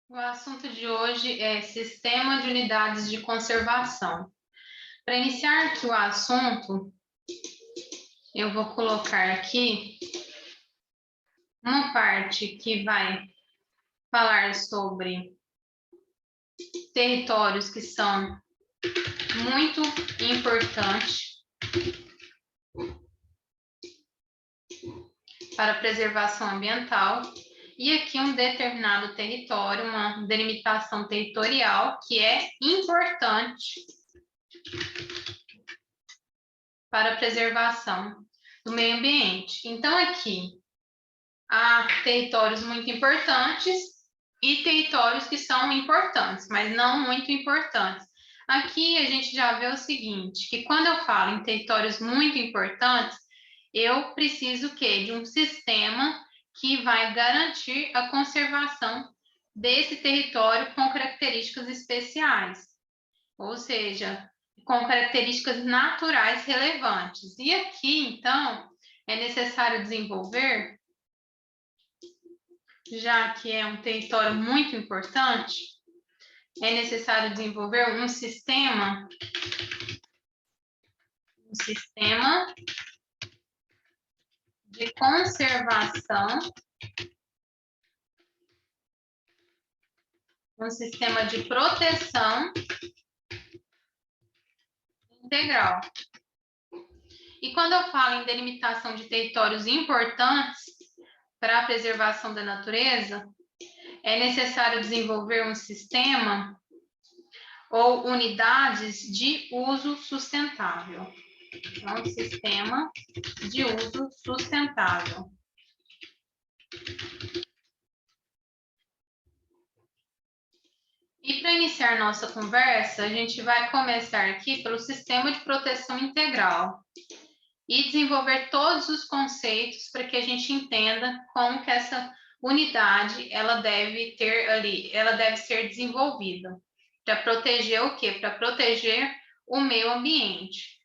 O assunto de hoje é Sistema de Unidades de Conservação. Para iniciar aqui o assunto, eu vou colocar aqui uma parte que vai falar sobre territórios que são muito importantes para a preservação ambiental, e aqui um determinado território, uma delimitação territorial que é importante para a preservação do meio ambiente. Então, aqui há territórios muito importantes e territórios que são importantes, mas não muito importantes. Aqui a gente já vê o seguinte, que quando eu falo em territórios muito importantes, eu preciso de um sistema que vai garantir a conservação desse território com características especiais, ou seja, com características naturais relevantes. E aqui, então, é necessário desenvolver, já que é um território muito importante, é necessário desenvolver um sistema de conservação, um sistema de proteção integral. E quando eu falo em delimitação de territórios importantes para a preservação da natureza, é necessário desenvolver um sistema ou unidades de uso sustentável. Então, sistema de uso sustentável. E para iniciar nossa conversa, a gente vai começar aqui pelo sistema de proteção integral e desenvolver todos os conceitos para que a gente entenda como que essa unidade ela deve ter ali, ela deve ser desenvolvida. Para proteger o quê? Para proteger o meio ambiente.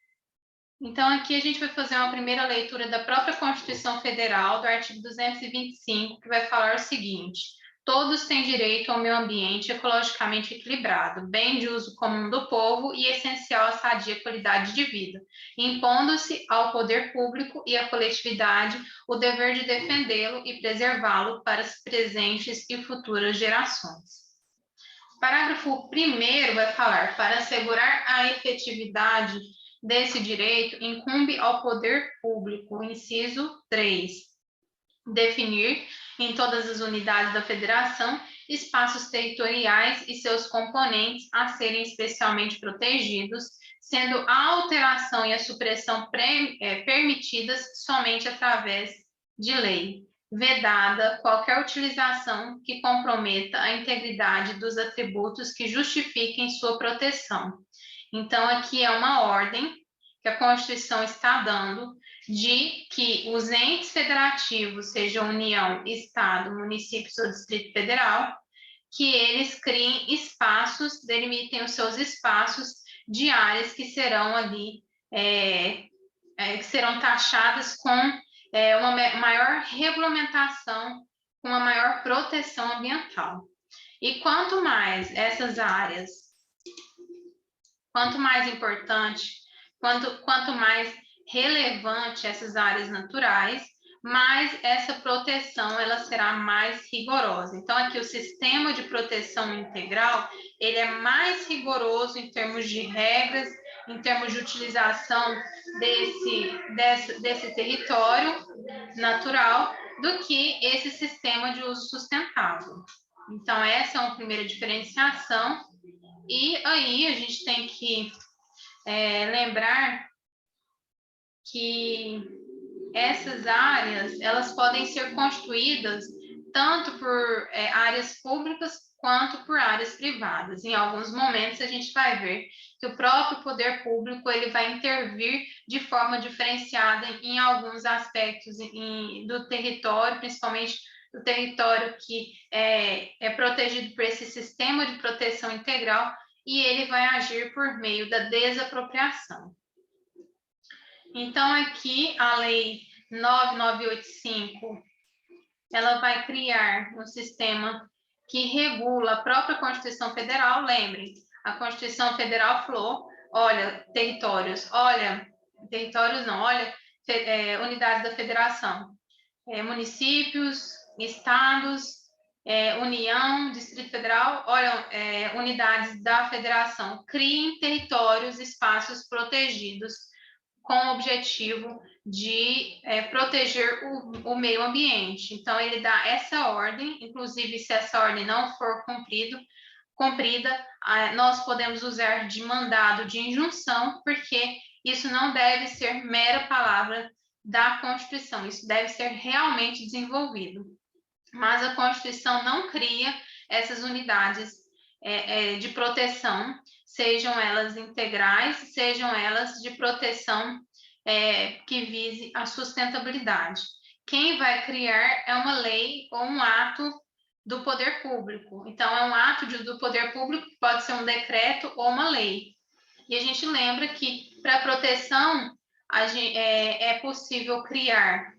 Então, aqui a gente vai fazer uma primeira leitura da própria Constituição Federal, do artigo 225, que vai falar o seguinte: todos têm direito ao meio ambiente ecologicamente equilibrado, bem de uso comum do povo e essencial à sadia qualidade de vida, impondo-se ao poder público e à coletividade o dever de defendê-lo e preservá-lo para as presentes e futuras gerações. O parágrafo 1º vai falar: para assegurar a efetividade desse direito, incumbe ao poder público, inciso 3, definir em todas as unidades da federação espaços territoriais e seus componentes a serem especialmente protegidos, sendo a alteração e a supressão permitidas somente através de lei, vedada qualquer utilização que comprometa a integridade dos atributos que justifiquem sua proteção. Então, aqui é uma ordem que a Constituição está dando de que os entes federativos, seja União, Estado, municípios ou Distrito Federal, que eles criem espaços, delimitem os seus espaços de áreas que serão ali, que serão taxadas com uma maior regulamentação, com uma maior proteção ambiental. E quanto mais essas áreas, quanto mais importante, quanto mais relevante essas áreas naturais, mais essa proteção ela será mais rigorosa. Então, aqui o sistema de proteção integral, ele é mais rigoroso em termos de regras, em termos de utilização desse território natural, do que esse sistema de uso sustentável. Então, essa é uma primeira diferenciação. E aí a gente tem que lembrar que essas áreas elas podem ser constituídas tanto por áreas públicas quanto por áreas privadas. Em alguns momentos a gente vai ver que o próprio poder público ele vai intervir de forma diferenciada em alguns aspectos do território, principalmente do território que é protegido por esse sistema de proteção integral, e ele vai agir por meio da desapropriação. Então, aqui, a Lei 9.985, ela vai criar um sistema que regula a própria Constituição Federal. Lembrem, a Constituição Federal falou, olha, territórios não, olha, unidades da federação, municípios, estados, União, Distrito Federal, olha, unidades da federação, criem territórios, espaços protegidos com o objetivo de proteger o meio ambiente. Então, ele dá essa ordem, inclusive, se essa ordem não for cumprida, nós podemos usar de mandado de injunção, porque isso não deve ser mera palavra da Constituição, isso deve ser realmente desenvolvido. Mas a Constituição não cria essas unidades de proteção, sejam elas integrais, sejam elas de proteção que vise a sustentabilidade. Quem vai criar é uma lei ou um ato do poder público. Então, é um ato do poder público, que pode ser um decreto ou uma lei. E a gente lembra que, para proteção, é possível criar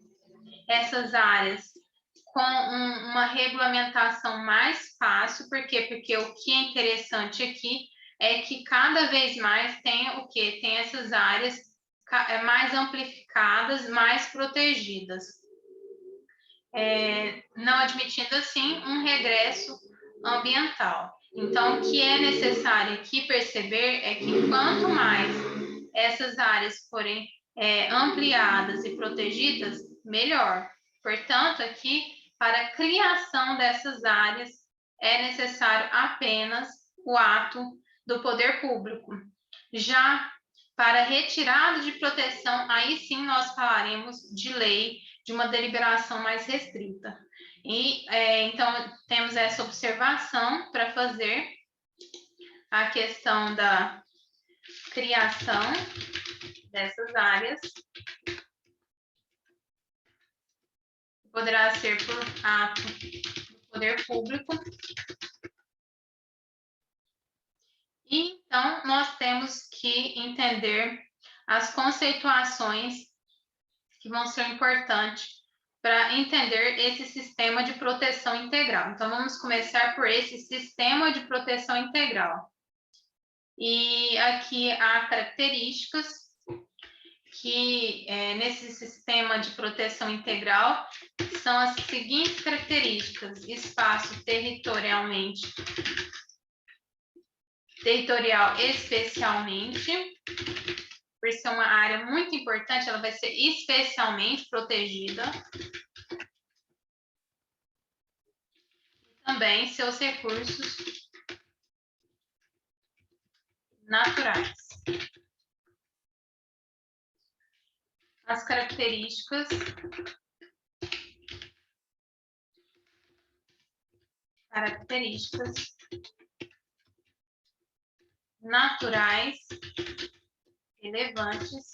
essas áreas com uma regulamentação mais fácil. Por quê? Porque o que é interessante aqui é que cada vez mais tem o quê? Tem essas áreas mais amplificadas, mais protegidas. Não admitindo, assim, um regresso ambiental. Então, o que é necessário aqui perceber é que quanto mais essas áreas forem ampliadas e protegidas, melhor. Portanto, aqui, para a criação dessas áreas, é necessário apenas o ato do poder público. Já para retirada de proteção, aí sim nós falaremos de lei, de uma deliberação mais restrita. E, então, temos essa observação para fazer a questão da criação dessas áreas. Poderá ser por ato do poder público. E, então, nós temos que entender as conceituações que vão ser importantes para entender esse sistema de proteção integral. Então, vamos começar por esse sistema de proteção integral. E aqui há características que, nesse sistema de proteção integral, são as seguintes características: espaço territorial especialmente, por ser uma área muito importante, ela vai ser especialmente protegida. Também seus recursos naturais. As características naturais relevantes.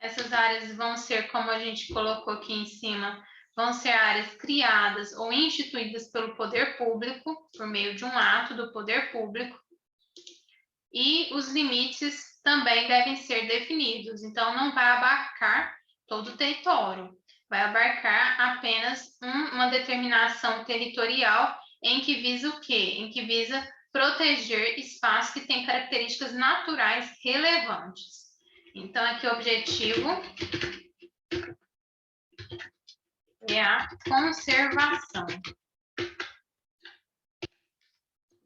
Essas áreas vão ser, como a gente colocou aqui em cima, vão ser áreas criadas ou instituídas pelo poder público, por meio de um ato do poder público. E os limites também devem ser definidos. Então, não vai abarcar todo o território, vai abarcar apenas uma determinação territorial em que visa o quê? Em que visa proteger espaços que têm características naturais relevantes. Então, aqui o objetivo é a conservação.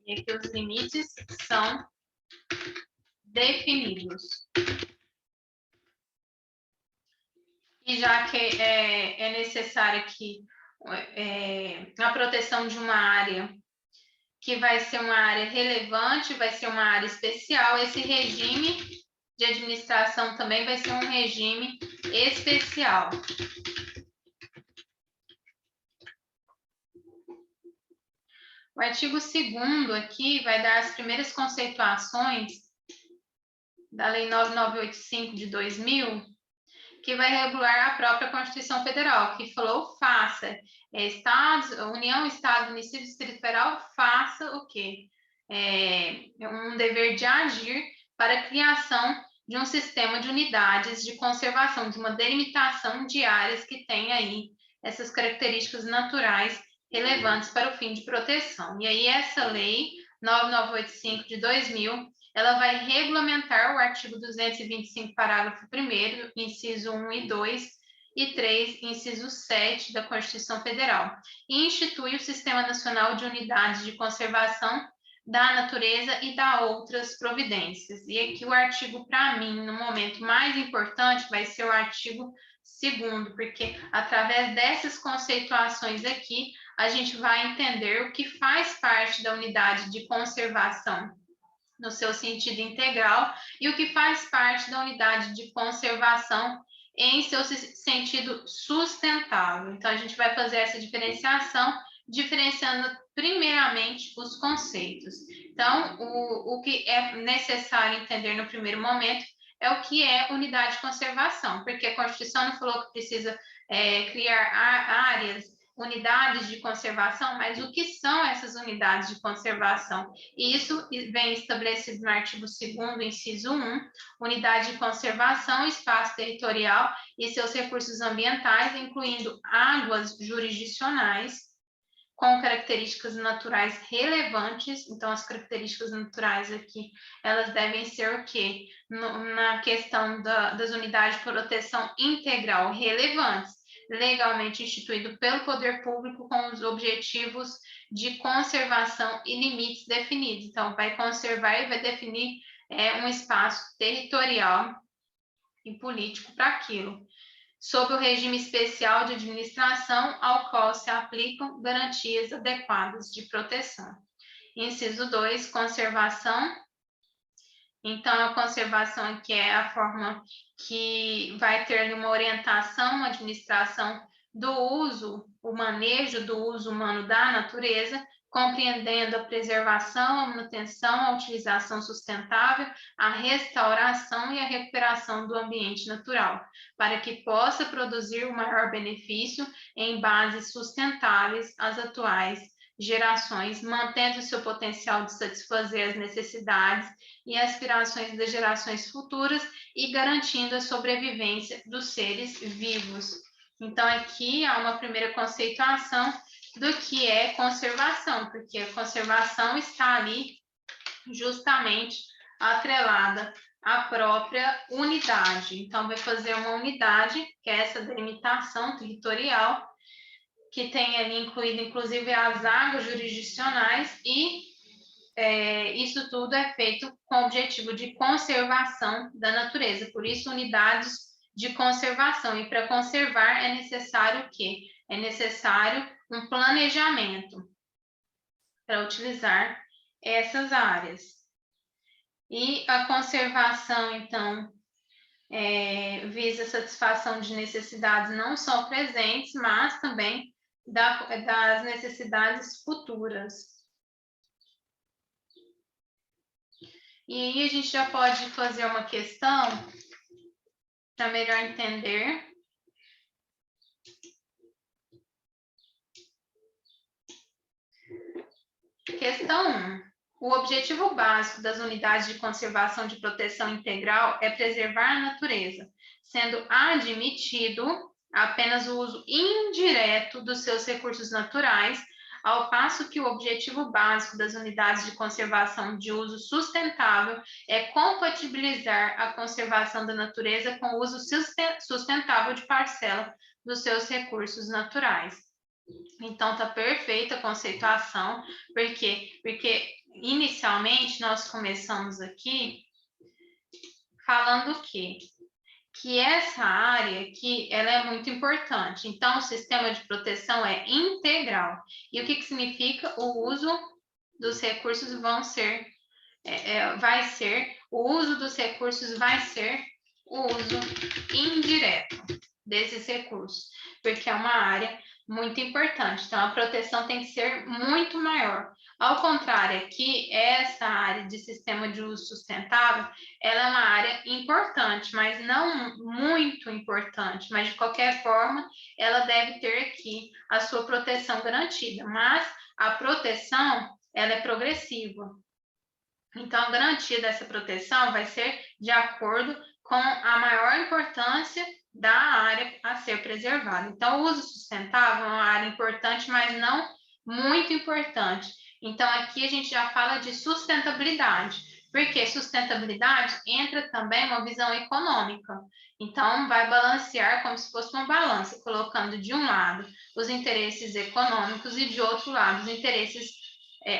E aqui os limites são definidos. E já que é necessário aqui a proteção de uma área que vai ser uma área relevante, vai ser uma área especial, esse regime de administração também vai ser um regime especial. O artigo 2º aqui vai dar as primeiras conceituações da Lei 9985 de 2000, que vai regular a própria Constituição Federal, que falou faça. Estados, União, Estado, Município, Distrito Federal, faça o quê? Um dever de agir para a criação de um sistema de unidades de conservação, de uma delimitação de áreas que tem aí essas características naturais relevantes para o fim de proteção. E aí essa lei 9985 de 2000, ela vai regulamentar o artigo 225, parágrafo 1º, inciso 1 e 2, e 3, inciso 7 da Constituição Federal, e institui o Sistema Nacional de Unidades de Conservação da Natureza e dá outras providências. E aqui o artigo, para mim, no momento mais importante, vai ser o artigo 2º, porque através dessas conceituações aqui, a gente vai entender o que faz parte da unidade de conservação no seu sentido integral e o que faz parte da unidade de conservação em seu sentido sustentável. Então, a gente vai fazer essa diferenciação, diferenciando primeiramente os conceitos. Então, o que é necessário entender no primeiro momento é o que é unidade de conservação, porque a Constituição não falou que precisa criar áreas, unidades de conservação, mas o que são essas unidades de conservação? E isso vem estabelecido no artigo 2º, inciso 1, unidade de conservação, espaço territorial e seus recursos ambientais, incluindo águas jurisdicionais, com características naturais relevantes. Então, as características naturais aqui, elas devem ser o quê? Na questão das unidades de proteção integral relevantes, legalmente instituído pelo poder público com os objetivos de conservação e limites definidos. Então, vai conservar e vai definir um espaço territorial e político para aquilo, sob o regime especial de administração ao qual se aplicam garantias adequadas de proteção. Inciso 2, conservação. Então, a conservação aqui é a forma que vai ter uma orientação, uma administração do uso, o manejo do uso humano da natureza, compreendendo a preservação, a manutenção, a utilização sustentável, a restauração e a recuperação do ambiente natural, para que possa produzir o maior benefício em bases sustentáveis às atuais gerações, mantendo seu potencial de satisfazer as necessidades e aspirações das gerações futuras e garantindo a sobrevivência dos seres vivos. Então, aqui há uma primeira conceituação do que é conservação, porque a conservação está ali justamente atrelada à própria unidade. Então, vai fazer uma unidade, que é essa delimitação territorial, que tem ali incluído, inclusive, as águas jurisdicionais, e isso tudo é feito com o objetivo de conservação da natureza. Por isso, unidades de conservação. E para conservar é necessário o quê? É necessário um planejamento para utilizar essas áreas. E a conservação, então, visa a satisfação de necessidades não só presentes, mas também das necessidades futuras. E aí a gente já pode fazer uma questão para melhor entender. Questão 1. O objetivo básico das unidades de conservação de proteção integral é preservar a natureza, sendo admitido apenas o uso indireto dos seus recursos naturais, ao passo que o objetivo básico das unidades de conservação de uso sustentável é compatibilizar a conservação da natureza com o uso sustentável de parcela dos seus recursos naturais. Então, tá perfeita a conceituação, porque inicialmente nós começamos aqui falando que essa área aqui, ela é muito importante. Então, o sistema de proteção é integral. E o que significa? O uso dos recursos o uso dos recursos vai ser o uso indireto desses recursos, porque é uma área muito importante. Então, a proteção tem que ser muito maior. Ao contrário, aqui, essa área de sistema de uso sustentável, ela é uma área importante, mas não muito importante. Mas, de qualquer forma, ela deve ter aqui a sua proteção garantida. Mas a proteção, ela é progressiva. Então, a garantia dessa proteção vai ser de acordo com a maior importância da área a ser preservada. Então, o uso sustentável é uma área importante, mas não muito importante. Então, aqui a gente já fala de sustentabilidade, porque sustentabilidade entra também uma visão econômica. Então, vai balancear como se fosse uma balança, colocando de um lado os interesses econômicos e de outro lado os interesses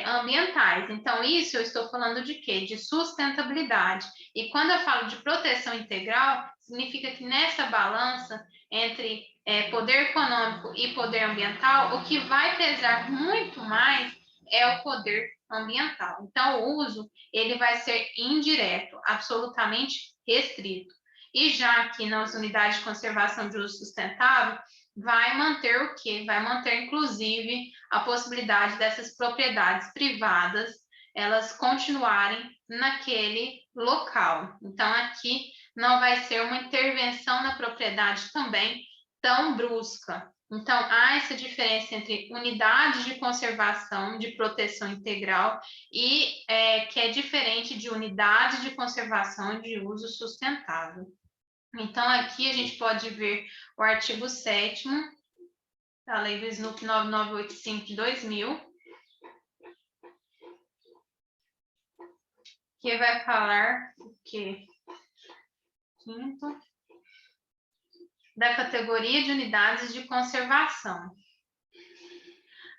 ambientais. Então, isso eu estou falando de quê? De sustentabilidade. E quando eu falo de proteção integral, significa que nessa balança entre poder econômico e poder ambiental, o que vai pesar muito mais é o poder ambiental. Então, o uso ele vai ser indireto, absolutamente restrito. E já aqui nas unidades de conservação de uso sustentável, vai manter o quê? Vai manter, inclusive, a possibilidade dessas propriedades privadas elas continuarem naquele local. Então, aqui não vai ser uma intervenção na propriedade também tão brusca. Então, há essa diferença entre unidades de conservação de proteção integral e que é diferente de unidades de conservação de uso sustentável. Então, aqui a gente pode ver o artigo 7º da Lei do SNUC 9985 de 2000, que vai falar o quê? Quinto, da categoria de unidades de conservação.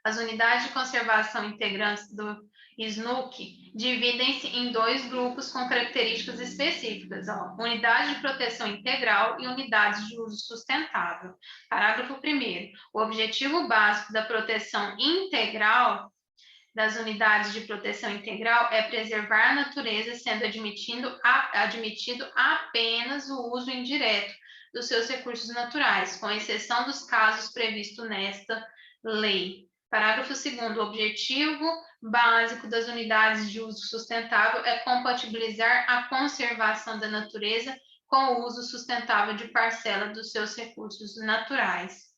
As unidades de conservação integrantes do SNUC dividem-se em dois grupos com características específicas, unidade de proteção integral e unidades de uso sustentável. Parágrafo 1º. O objetivo básico da proteção integral das unidades de proteção integral é preservar a natureza, sendo admitido apenas o uso indireto dos seus recursos naturais, com exceção dos casos previstos nesta lei. Parágrafo 2º. O objetivo básico das unidades de uso sustentável é compatibilizar a conservação da natureza com o uso sustentável de parcela dos seus recursos naturais.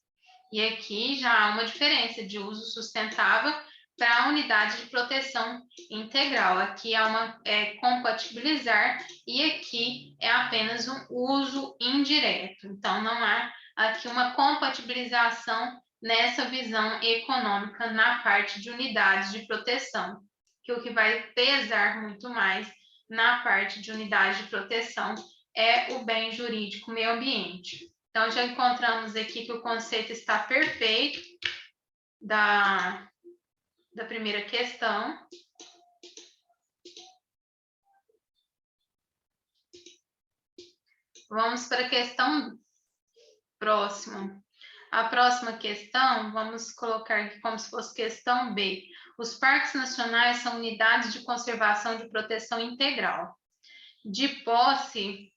E aqui já há uma diferença de uso sustentável para a unidade de proteção integral. Aqui é uma compatibilizar e aqui é apenas um uso indireto. Então, não há aqui uma compatibilização nessa visão econômica na parte de unidades de proteção, que o que vai pesar muito mais na parte de unidade de proteção é o bem jurídico meio ambiente. Então, já encontramos aqui que o conceito está perfeito da primeira questão. Vamos para a questão próxima. A próxima questão, vamos colocar aqui como se fosse questão B. Os parques nacionais são unidades de conservação de proteção integral, de posse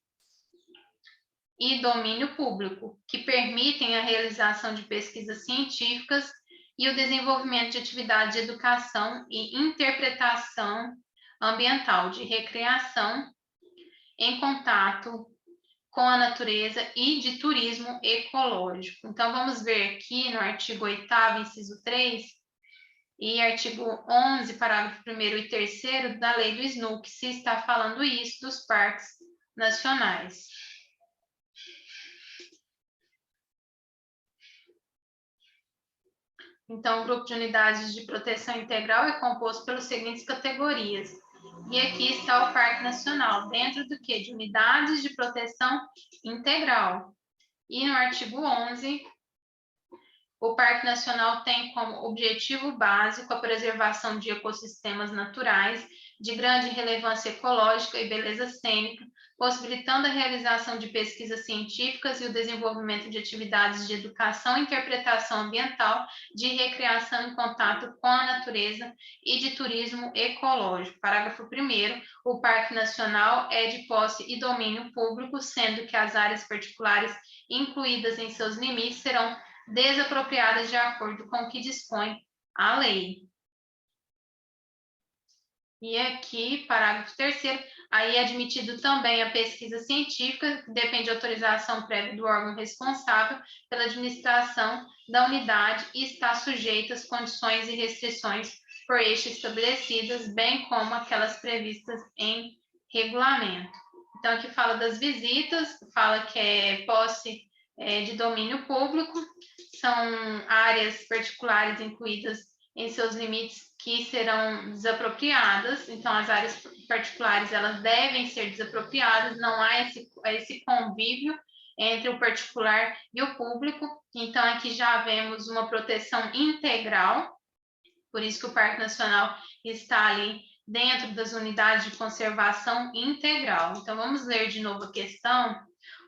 e domínio público, que permitem a realização de pesquisas científicas e o desenvolvimento de atividades de educação e interpretação ambiental, de recreação, em contato com a natureza e de turismo ecológico. Então, vamos ver aqui no artigo 8º, inciso 3, e artigo 11, parágrafo 1º e 3º da lei do SNUC, se está falando isso dos parques nacionais. Então, o grupo de unidades de proteção integral é composto pelas seguintes categorias. E aqui está o Parque Nacional, dentro do que? De unidades de proteção integral. E no artigo 11, o Parque Nacional tem como objetivo básico a preservação de ecossistemas naturais de grande relevância ecológica e beleza cênica, possibilitando a realização de pesquisas científicas e o desenvolvimento de atividades de educação e interpretação ambiental, de recreação em contato com a natureza e de turismo ecológico. Parágrafo 1º. O Parque Nacional é de posse e domínio público, sendo que as áreas particulares incluídas em seus limites serão desapropriadas de acordo com o que dispõe a lei. E aqui, parágrafo 3º, aí é admitido também a pesquisa científica, que depende de autorização prévia do órgão responsável pela administração da unidade e está sujeita às condições e restrições por este estabelecidas, bem como aquelas previstas em regulamento. Então, aqui fala das visitas, fala que é posse de domínio público, são áreas particulares incluídas em seus limites que serão desapropriadas, então as áreas particulares elas devem ser desapropriadas, não há esse convívio entre o particular e o público, então aqui já vemos uma proteção integral, por isso que o Parque Nacional está ali dentro das unidades de conservação integral. Então vamos ler de novo a questão.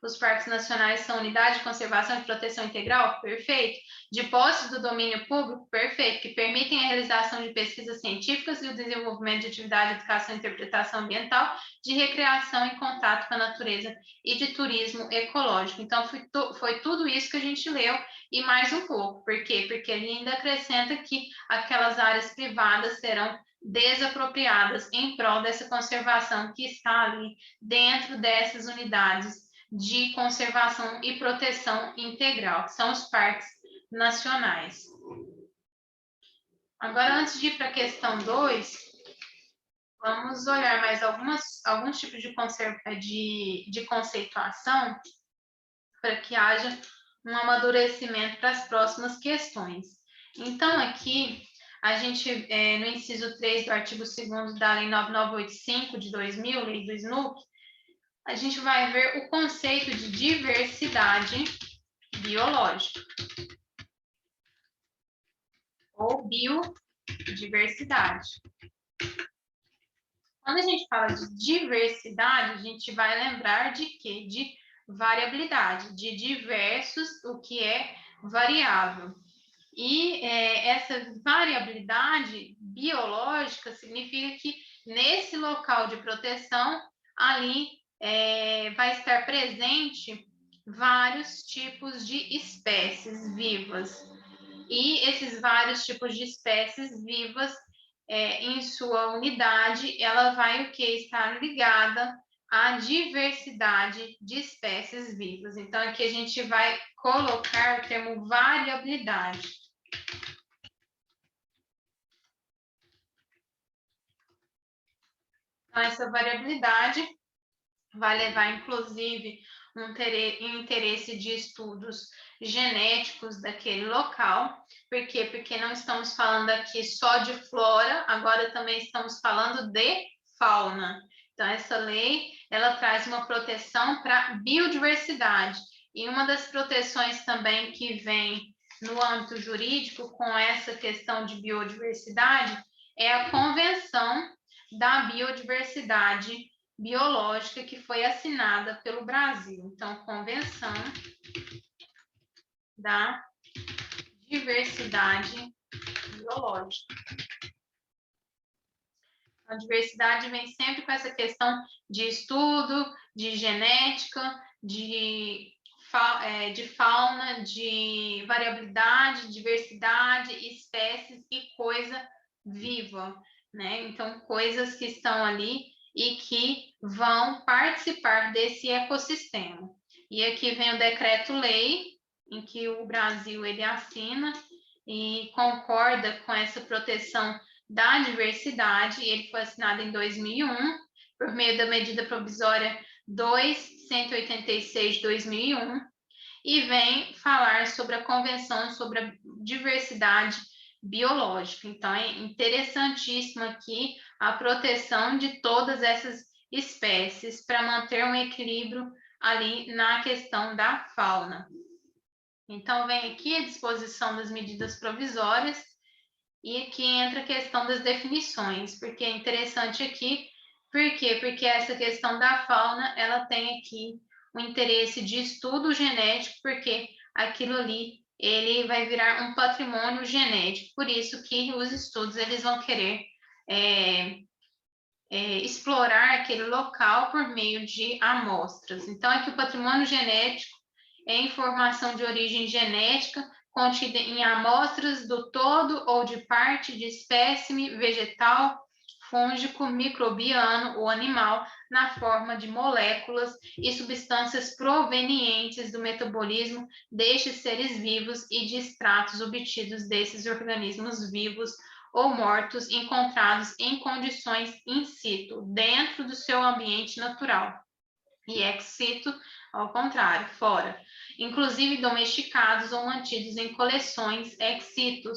Os parques nacionais são unidades de conservação e proteção integral? Perfeito. De posse do domínio público? Perfeito. Que permitem a realização de pesquisas científicas e o desenvolvimento de atividade de educação e interpretação ambiental, de recreação e contato com a natureza e de turismo ecológico. Então, foi tudo isso que a gente leu e mais um pouco. Por quê? Porque ele ainda acrescenta que aquelas áreas privadas serão desapropriadas em prol dessa conservação que está ali dentro dessas unidades de conservação e proteção integral, que são os parques nacionais. Agora, antes de ir para a questão 2, vamos olhar mais alguns tipos de conceituação para que haja um amadurecimento para as próximas questões. Então, aqui, a gente, no inciso 3 do artigo 2º da Lei 9985 de 2000, Lei do SNUC, a gente vai ver o conceito de diversidade biológica ou biodiversidade. Quando a gente fala de diversidade, a gente vai lembrar de quê? De variabilidade, de diversos, o que é variável. E essa variabilidade biológica significa que nesse local de proteção, ali vai estar presente vários tipos de espécies vivas. E esses vários tipos de espécies vivas, em sua unidade, ela vai o que? Estar ligada à diversidade de espécies vivas. Então, aqui a gente vai colocar o termo variabilidade. Então, essa variabilidade vai levar, inclusive, um interesse de estudos genéticos daquele local. Por quê? Porque não estamos falando aqui só de flora, agora também estamos falando de fauna. Então, essa lei, ela traz uma proteção para biodiversidade. E uma das proteções também que vem no âmbito jurídico com essa questão de biodiversidade é a Convenção da Biodiversidade Biológica, que foi assinada pelo Brasil. Então, Convenção da Diversidade Biológica. A diversidade vem sempre com essa questão de estudo, de genética, de fauna, de variabilidade, diversidade, espécies e coisa viva, né? Então, coisas que estão ali e que vão participar desse ecossistema. E aqui vem o decreto-lei, em que o Brasil ele assina e concorda com essa proteção da diversidade. Ele foi assinado em 2001, por meio da medida provisória 2.186 de 2001, e vem falar sobre a Convenção sobre a Diversidade Biológica. Então, é interessantíssimo aqui a proteção de todas essas espécies para manter um equilíbrio ali na questão da fauna. Então, vem aqui a disposição das medidas provisórias e aqui entra a questão das definições, porque é interessante aqui, por quê? Porque essa questão da fauna, ela tem aqui um interesse de estudo genético, porque aquilo ali, ele vai virar um patrimônio genético, por isso que os estudos, eles vão querer explorar aquele local por meio de amostras. Então, aqui o patrimônio genético é informação de origem genética contida em amostras do todo ou de parte de espécime vegetal, fúngico, microbiano ou animal, na forma de moléculas e substâncias provenientes do metabolismo destes seres vivos e de extratos obtidos desses organismos vivos ou mortos encontrados em condições in situ, dentro do seu ambiente natural, e ex situ, ao contrário, fora, inclusive domesticados ou mantidos em coleções ex situ,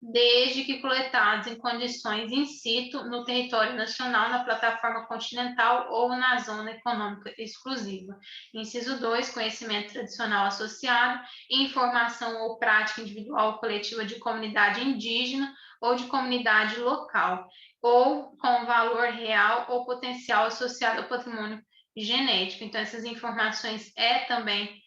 desde que coletados em condições in situ no território nacional, na plataforma continental ou na zona econômica exclusiva. Inciso 2, conhecimento tradicional associado, informação ou prática individual ou coletiva de comunidade indígena ou de comunidade local, ou com valor real ou potencial associado ao patrimônio genético. Então, essas informações também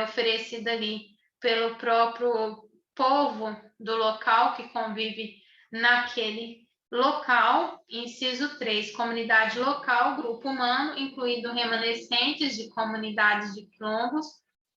oferecida ali pelo próprio povo do local que convive naquele local. Inciso 3, comunidade local, grupo humano, incluindo remanescentes de comunidades de quilombos,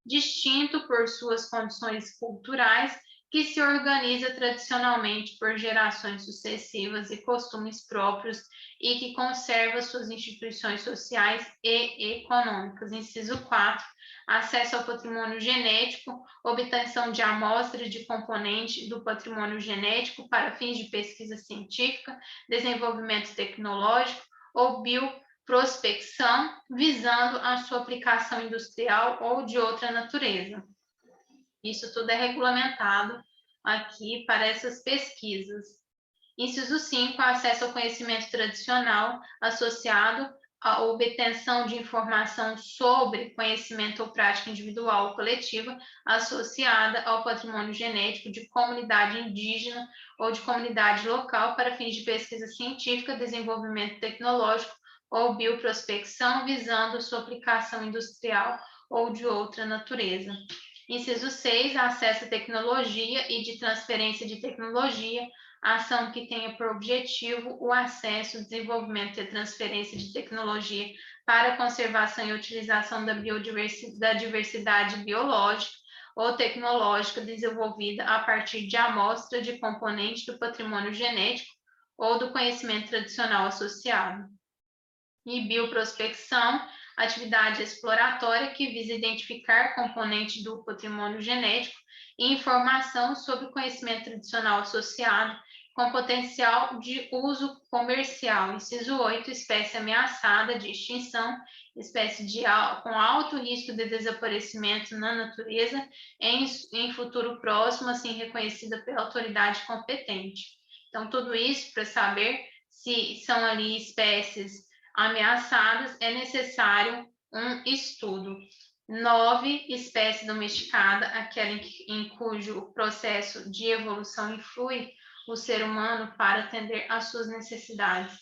distinto por suas condições culturais, que se organiza tradicionalmente por gerações sucessivas e costumes próprios e que conserva suas instituições sociais e econômicas. Inciso 4, acesso ao patrimônio genético, obtenção de amostras de componente do patrimônio genético para fins de pesquisa científica, desenvolvimento tecnológico ou bioprospecção, visando a sua aplicação industrial ou de outra natureza. Isso tudo é regulamentado aqui para essas pesquisas. Inciso 5, acesso ao conhecimento tradicional associado à obtenção de informação sobre conhecimento ou prática individual ou coletiva associada ao patrimônio genético de comunidade indígena ou de comunidade local para fins de pesquisa científica, desenvolvimento tecnológico ou bioprospecção, visando sua aplicação industrial ou de outra natureza. Inciso 6, acesso à tecnologia e de transferência de tecnologia, ação que tenha por objetivo o acesso, desenvolvimento e transferência de tecnologia para a conservação e utilização da diversidade biológica ou tecnológica desenvolvida a partir de amostra de componente do patrimônio genético ou do conhecimento tradicional associado. E bioprospecção, atividade exploratória que visa identificar componente do patrimônio genético e informação sobre o conhecimento tradicional associado com potencial de uso comercial. Inciso 8, espécie ameaçada de extinção, espécie com alto risco de desaparecimento na natureza em futuro próximo, assim reconhecida pela autoridade competente. Então, tudo isso para saber se são ali espécies ameaçadas, é necessário um estudo. 9, espécie domesticada, aquela em cujo processo de evolução influi o ser humano para atender às suas necessidades.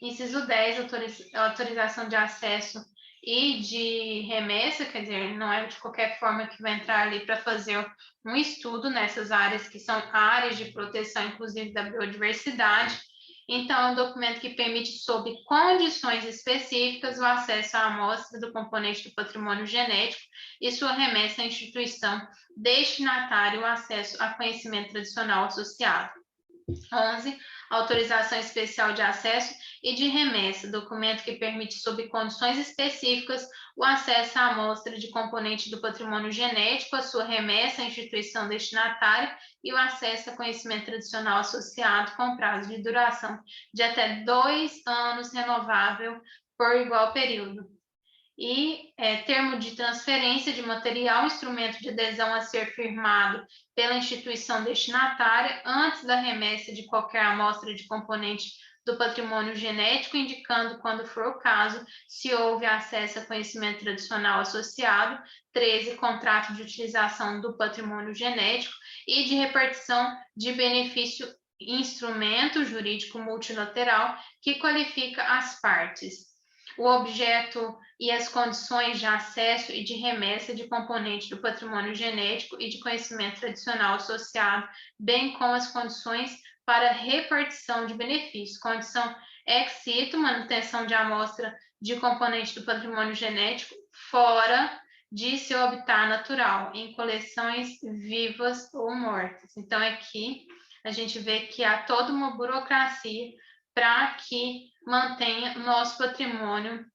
Inciso 10, autorização de acesso e de remessa, quer dizer, não é de qualquer forma que vai entrar ali para fazer um estudo nessas áreas que são áreas de proteção, inclusive da biodiversidade. Então, é um documento que permite, sob condições específicas, o acesso à amostra do componente do patrimônio genético e sua remessa à instituição destinatária, o acesso a conhecimento tradicional associado. 11, autorização especial de acesso e de remessa, documento que permite, sob condições específicas, o acesso à amostra de componente do patrimônio genético, a sua remessa à instituição destinatária e o acesso a conhecimento tradicional associado com prazo de duração de até 2 anos, renovável por igual período. E termo de transferência de material, instrumento de adesão a ser firmado pela instituição destinatária antes da remessa de qualquer amostra de componente do patrimônio genético, indicando, quando for o caso, se houve acesso a conhecimento tradicional associado. 13, contrato de utilização do patrimônio genético e de repartição de benefício, instrumento jurídico multilateral que qualifica as partes. O objeto e as condições de acesso e de remessa de componente do patrimônio genético e de conhecimento tradicional associado, bem como as condições para repartição de benefícios. Condição ex situ, manutenção de amostra de componente do patrimônio genético fora de seu habitat natural, em coleções vivas ou mortas. Então, aqui a gente vê que há toda uma burocracia para que mantenha o nosso patrimônio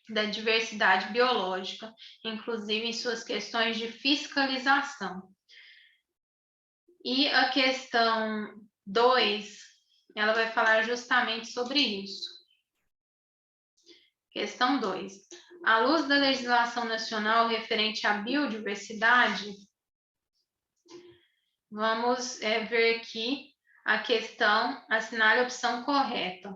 da diversidade biológica, inclusive em suas questões de fiscalização. E a questão 2, ela vai falar justamente sobre isso. Questão 2. À luz da legislação nacional referente à biodiversidade, vamos ver aqui a questão, assinale a opção correta,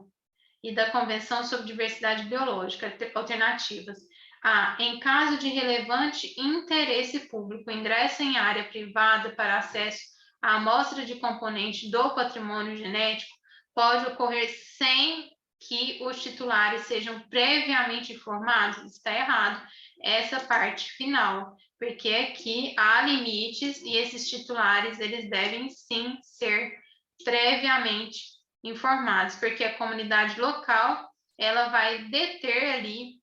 e da Convenção sobre Diversidade Biológica, alternativas. A. Em caso de relevante interesse público, ingresso em área privada para acesso à amostra de componente do patrimônio genético pode ocorrer sem que os titulares sejam previamente informados. Está errado essa parte final, porque aqui há limites e esses titulares eles devem sim ser previamente informados, porque a comunidade local ela vai deter ali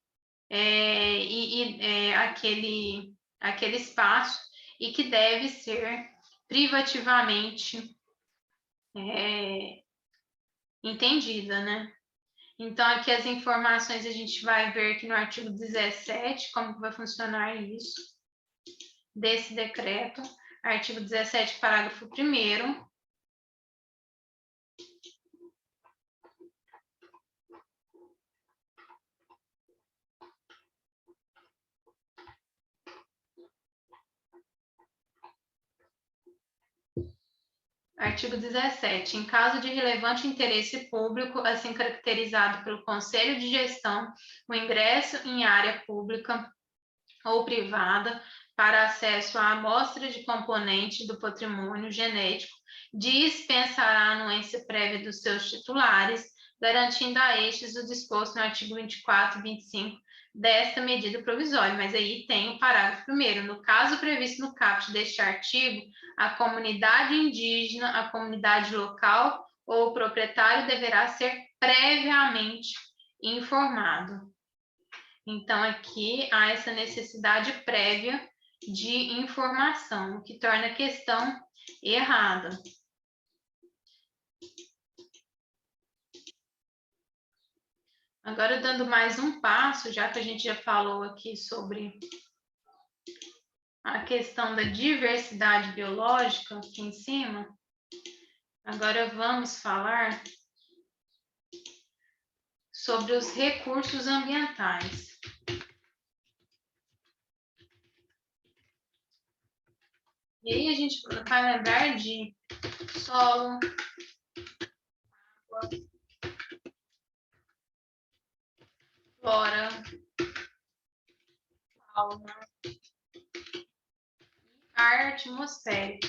aquele espaço e que deve ser privativamente entendida, né? Então, aqui as informações a gente vai ver aqui no artigo 17, como que vai funcionar isso, desse decreto. Artigo 17, parágrafo 1º. Artigo 17. Em caso de relevante interesse público, assim caracterizado pelo Conselho de Gestão, o ingresso em área pública ou privada para acesso à amostra de componente do patrimônio genético dispensará a anuência prévia dos seus titulares, garantindo a estes o disposto no artigo 24 e 25 desta medida provisória. Mas aí tem o parágrafo 1º. No caso previsto no caput deste artigo, a comunidade indígena, a comunidade local ou o proprietário deverá ser previamente informado. Então, aqui há essa necessidade prévia de informação, o que torna a questão errada. Agora, dando mais um passo, já que a gente já falou aqui sobre a questão da diversidade biológica aqui em cima, agora vamos falar sobre os recursos ambientais. E aí a gente vai lembrar de solo, água, flora, fauna, ar atmosférico.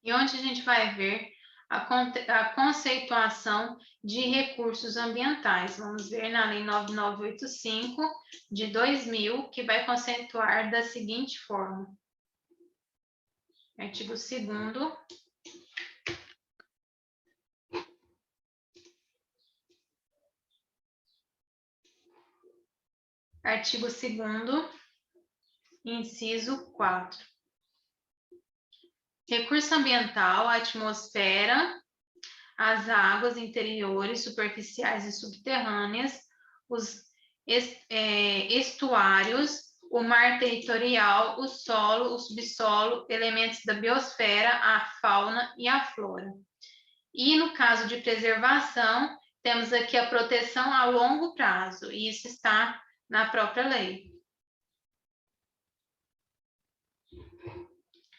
E onde a gente vai ver a conceituação de recursos ambientais. Vamos ver na Lei 9985 de 2000, que vai conceituar da seguinte forma. Artigo 2º. Artigo 2º, inciso 4. Recurso ambiental, a atmosfera, as águas interiores, superficiais e subterrâneas, os estuários, o mar territorial, o solo, o subsolo, elementos da biosfera, a fauna e a flora. E no caso de preservação, temos aqui a proteção a longo prazo, e isso está na própria lei.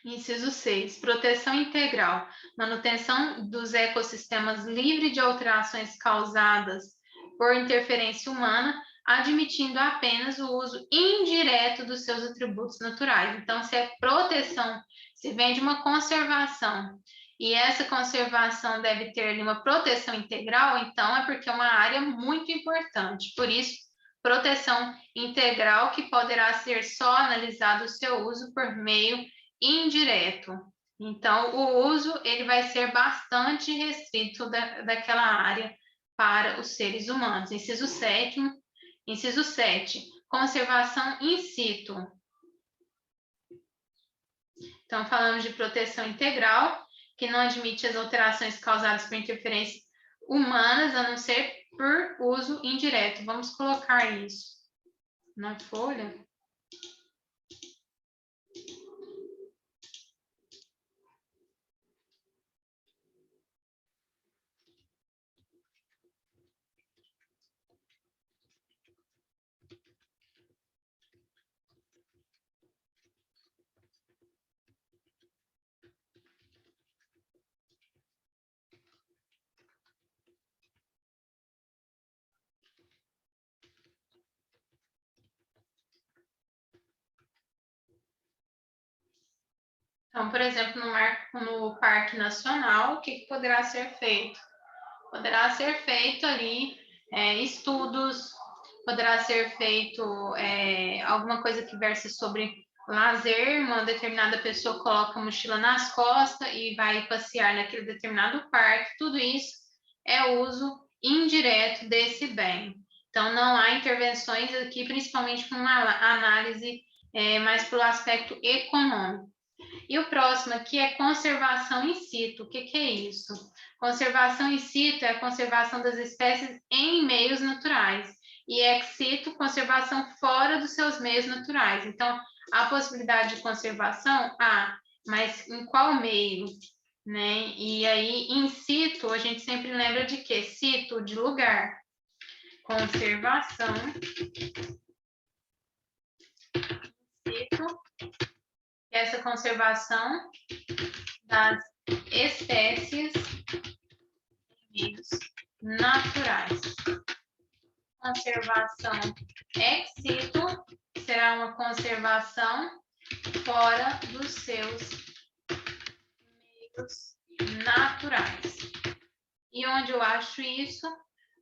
Inciso 6. Proteção integral. Manutenção dos ecossistemas livre de alterações causadas por interferência humana, admitindo apenas o uso indireto dos seus atributos naturais. Então, se é proteção, se vem de uma conservação, e essa conservação deve ter ali uma proteção integral, então é porque é uma área muito importante. Por isso, proteção integral, que poderá ser só analisado o seu uso por meio indireto. Então, o uso ele vai ser bastante restrito daquela área para os seres humanos. Inciso 7, conservação in situ. Então, falamos de proteção integral, que não admite as alterações causadas por interferências humanas, a não ser por uso indireto. Vamos colocar isso na folha. Então, por exemplo, no Parque Nacional, o que poderá ser feito? Poderá ser feito ali estudos, poderá ser feito alguma coisa que verse sobre lazer, uma determinada pessoa coloca a mochila nas costas e vai passear naquele determinado parque, tudo isso é uso indireto desse bem. Então, não há intervenções aqui, principalmente com uma análise mais pelo aspecto econômico. E o próximo aqui é conservação in situ. O que é isso? Conservação in situ é a conservação das espécies em meios naturais. E ex situ, conservação fora dos seus meios naturais. Então, a possibilidade de conservação, mas em qual meio? Né? E aí, in situ, a gente sempre lembra de quê? Situ, de lugar. Conservação situ, essa conservação das espécies em meios naturais. Conservação ex situ será uma conservação fora dos seus meios naturais. E onde eu acho isso?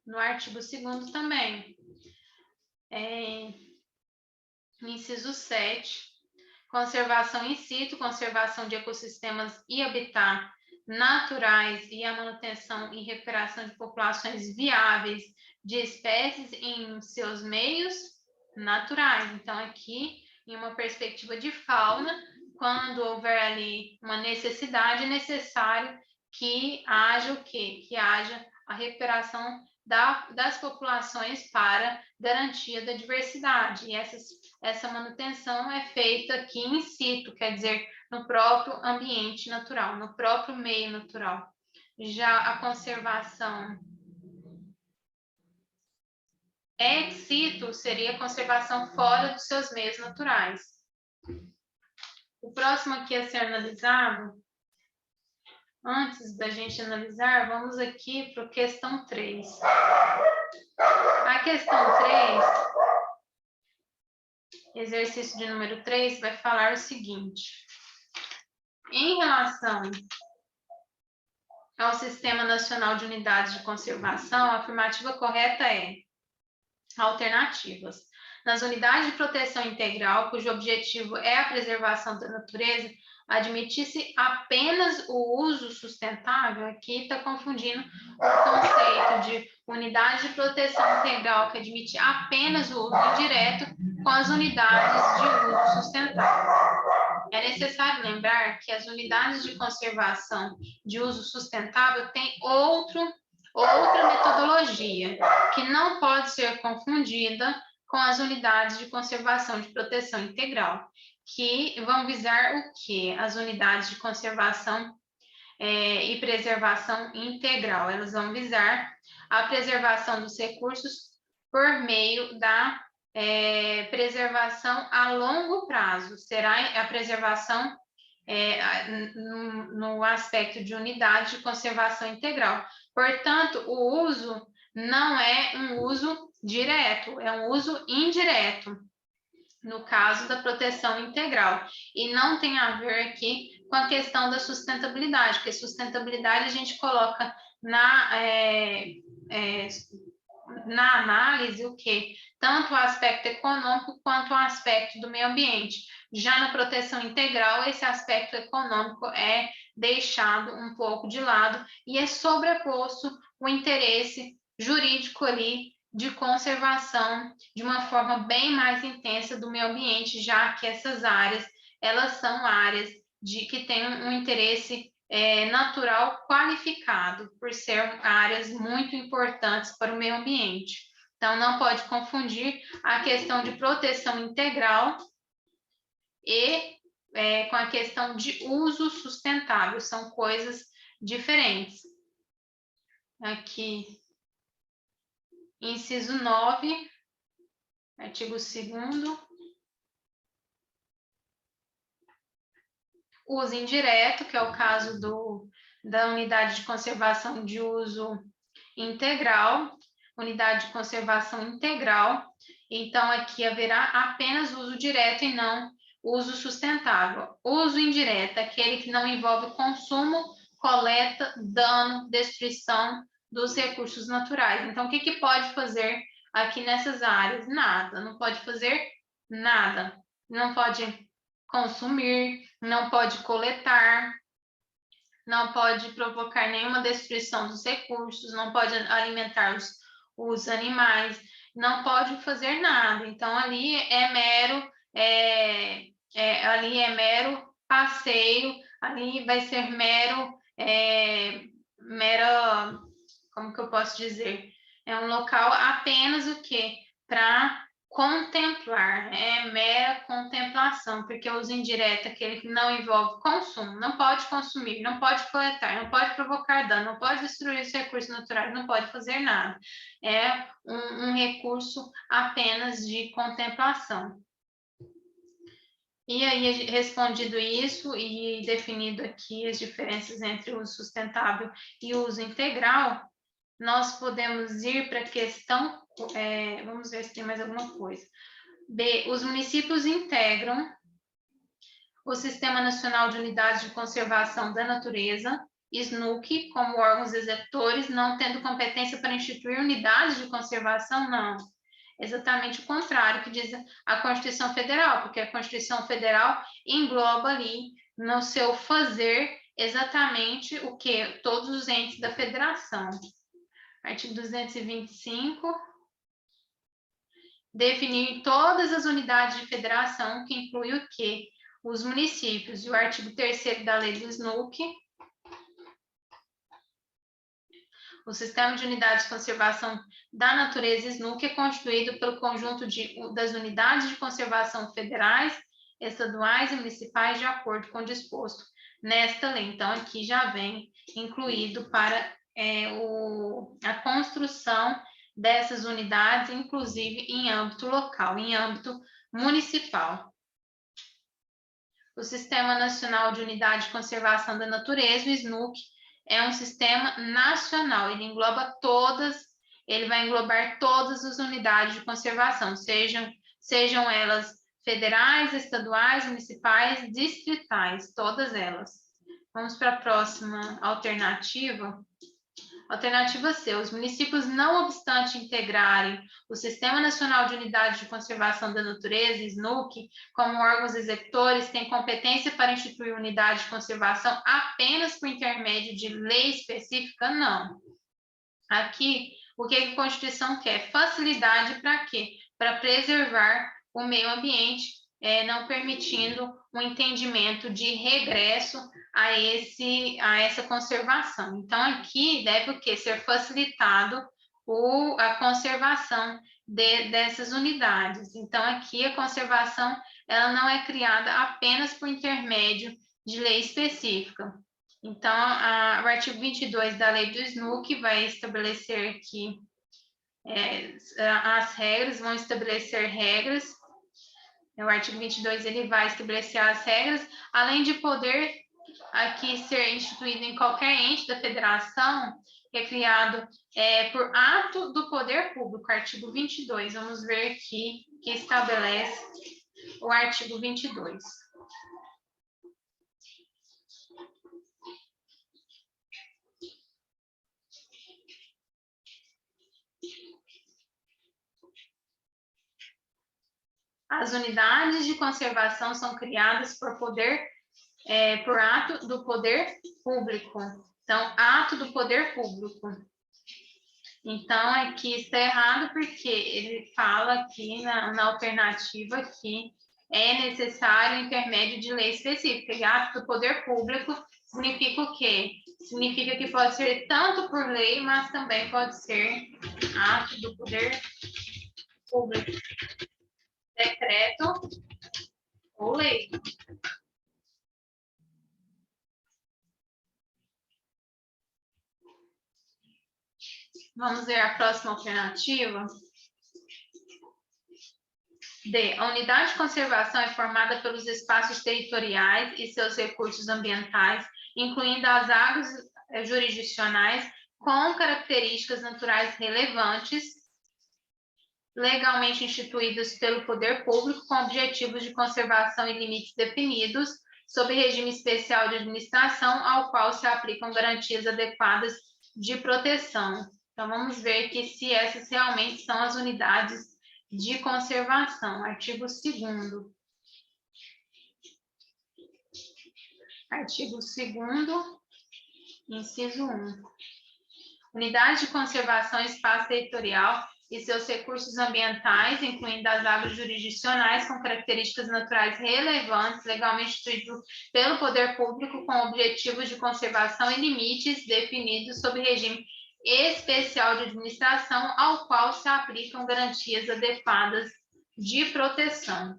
No artigo 2º também. Inciso 7, conservação in situ, conservação de ecossistemas e habitat naturais e a manutenção e recuperação de populações viáveis de espécies em seus meios naturais. Então, aqui, em uma perspectiva de fauna, quando houver ali uma necessidade, é necessário que haja o quê? Que haja a recuperação das populações para garantia da diversidade. E essa manutenção é feita aqui in situ, quer dizer, no próprio ambiente natural, no próprio meio natural. Já a conservação ex situ seria a conservação fora dos seus meios naturais. O próximo aqui a ser analisado, antes da gente analisar, vamos aqui para a questão 3. A questão 3, exercício de número 3, vai falar o seguinte: em relação ao Sistema Nacional de Unidades de Conservação, a afirmativa correta é alternativas. Nas unidades de proteção integral, cujo objetivo é a preservação da natureza, admitisse apenas o uso sustentável, aqui está confundindo o conceito de unidade de proteção integral, que admite apenas o uso indireto, com as unidades de uso sustentável. É necessário lembrar que as unidades de conservação de uso sustentável têm outra metodologia, que não pode ser confundida com as unidades de conservação de proteção integral, que vão visar o quê? As unidades de conservação e preservação integral. Elas vão visar a preservação dos recursos por meio da preservação a longo prazo. Será a preservação no aspecto de unidade de conservação integral. Portanto, o uso não é um uso direto, é um uso indireto, no caso da proteção integral. E não tem a ver aqui com a questão da sustentabilidade, porque sustentabilidade a gente coloca na análise o quê? Tanto o aspecto econômico quanto o aspecto do meio ambiente. Já na proteção integral, esse aspecto econômico é deixado um pouco de lado e é sobreposto o interesse jurídico ali de conservação de uma forma bem mais intensa do meio ambiente, já que essas áreas, elas são áreas que têm um interesse natural qualificado, por ser áreas muito importantes para o meio ambiente. Então, não pode confundir a questão de proteção integral e com a questão de uso sustentável, são coisas diferentes. Aqui, inciso 9, artigo 2º. Uso indireto, que é o caso da unidade de conservação de uso integral, unidade de conservação integral. Então, aqui haverá apenas uso direto e não uso sustentável. Uso indireto, aquele que não envolve consumo, coleta, dano, destruição dos recursos naturais. Então, o que pode fazer aqui nessas áreas? Nada, não pode fazer nada. Não pode consumir, não pode coletar, não pode provocar nenhuma destruição dos recursos, não pode alimentar os animais, não pode fazer nada. Então, ali é mero passeio, ali vai ser como que eu posso dizer? É um local apenas o quê? Para contemplar, é mera contemplação, porque o uso indireto é aquele que não envolve consumo, não pode consumir, não pode coletar, não pode provocar dano, não pode destruir os recursos naturais, não pode fazer nada. É um recurso apenas de contemplação. E aí, respondido isso e definido aqui as diferenças entre o uso sustentável e o uso integral, nós podemos ir para a questão, vamos ver se tem mais alguma coisa. B, os municípios integram o Sistema Nacional de Unidades de Conservação da Natureza, SNUC, como órgãos executores, não tendo competência para instituir unidades de conservação, não. Exatamente o contrário que diz a Constituição Federal, porque a Constituição Federal engloba ali no seu fazer exatamente o que? Todos os entes da federação. Artigo 225, definir todas as unidades de federação, que inclui o quê? Os municípios. E o artigo 3º da lei do SNUC, o Sistema de Unidades de Conservação da Natureza SNUC é constituído pelo conjunto das unidades de conservação federais, estaduais e municipais, de acordo com o disposto nesta lei. Então, aqui já vem incluído para a construção dessas unidades, inclusive em âmbito local, em âmbito municipal. O Sistema Nacional de Unidade de Conservação da Natureza, o SNUC, é um sistema nacional, ele vai englobar todas as unidades de conservação, sejam elas federais, estaduais, municipais, distritais, todas elas. Vamos para a próxima alternativa. Alternativa C, os municípios, não obstante integrarem o Sistema Nacional de Unidade de Conservação da Natureza, SNUC, como órgãos executores, têm competência para instituir unidade de conservação apenas por intermédio de lei específica? Não. Aqui, o que a Constituição quer? Facilidade para quê? Para preservar o meio ambiente, não permitindo um entendimento de regresso a essa conservação. Então, aqui deve o quê? Ser facilitado a conservação dessas unidades. Então, aqui a conservação ela não é criada apenas por intermédio de lei específica. Então, o artigo 22 da lei do SNUC vai estabelecer que as regras, vão estabelecer regras. O artigo 22 ele vai estabelecer as regras, além de poder aqui ser instituído em qualquer ente da federação, que é criado por ato do poder público, artigo 22. Vamos ver aqui que estabelece o artigo 22. As unidades de conservação são criadas por ato do poder público. Então, ato do poder público. Então, aqui está errado porque ele fala aqui na alternativa que é necessário intermédio de lei específica. E ato do poder público significa o quê? Significa que pode ser tanto por lei, mas também pode ser ato do poder público. Decreto ou lei. Vamos ver a próxima alternativa. D. A unidade de conservação é formada pelos espaços territoriais e seus recursos ambientais, incluindo as áreas jurisdicionais com características naturais relevantes legalmente instituídas pelo poder público com objetivos de conservação e limites definidos, sob regime especial de administração, ao qual se aplicam garantias adequadas de proteção. Então, vamos ver aqui se essas realmente são as unidades de conservação. Artigo 2º. Artigo 2º, inciso 1. Unidade de conservação e espaço territorial e seus recursos ambientais, incluindo as águas jurisdicionais com características naturais relevantes, legalmente instituído pelo poder público com objetivos de conservação e limites definidos sob regime especial de administração, ao qual se aplicam garantias adequadas de proteção.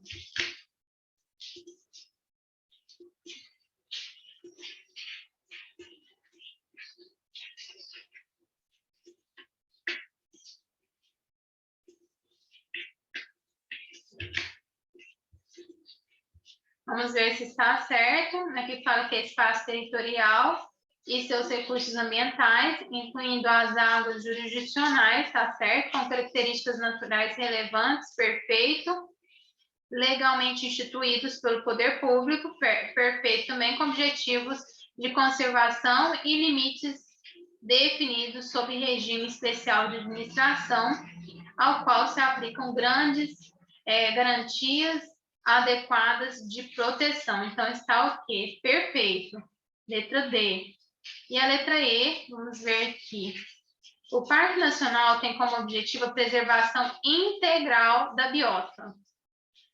Vamos ver se está certo. Aqui fala que é espaço territorial e seus recursos ambientais, incluindo as águas jurisdicionais, está certo? Com características naturais relevantes, perfeito. Legalmente instituídos pelo poder público, perfeito também, com objetivos de conservação e limites definidos sob regime especial de administração, ao qual se aplicam garantias adequadas de proteção. Então, está o quê? Perfeito. Letra D. E a letra E, vamos ver aqui. O Parque Nacional tem como objetivo a preservação integral da biota.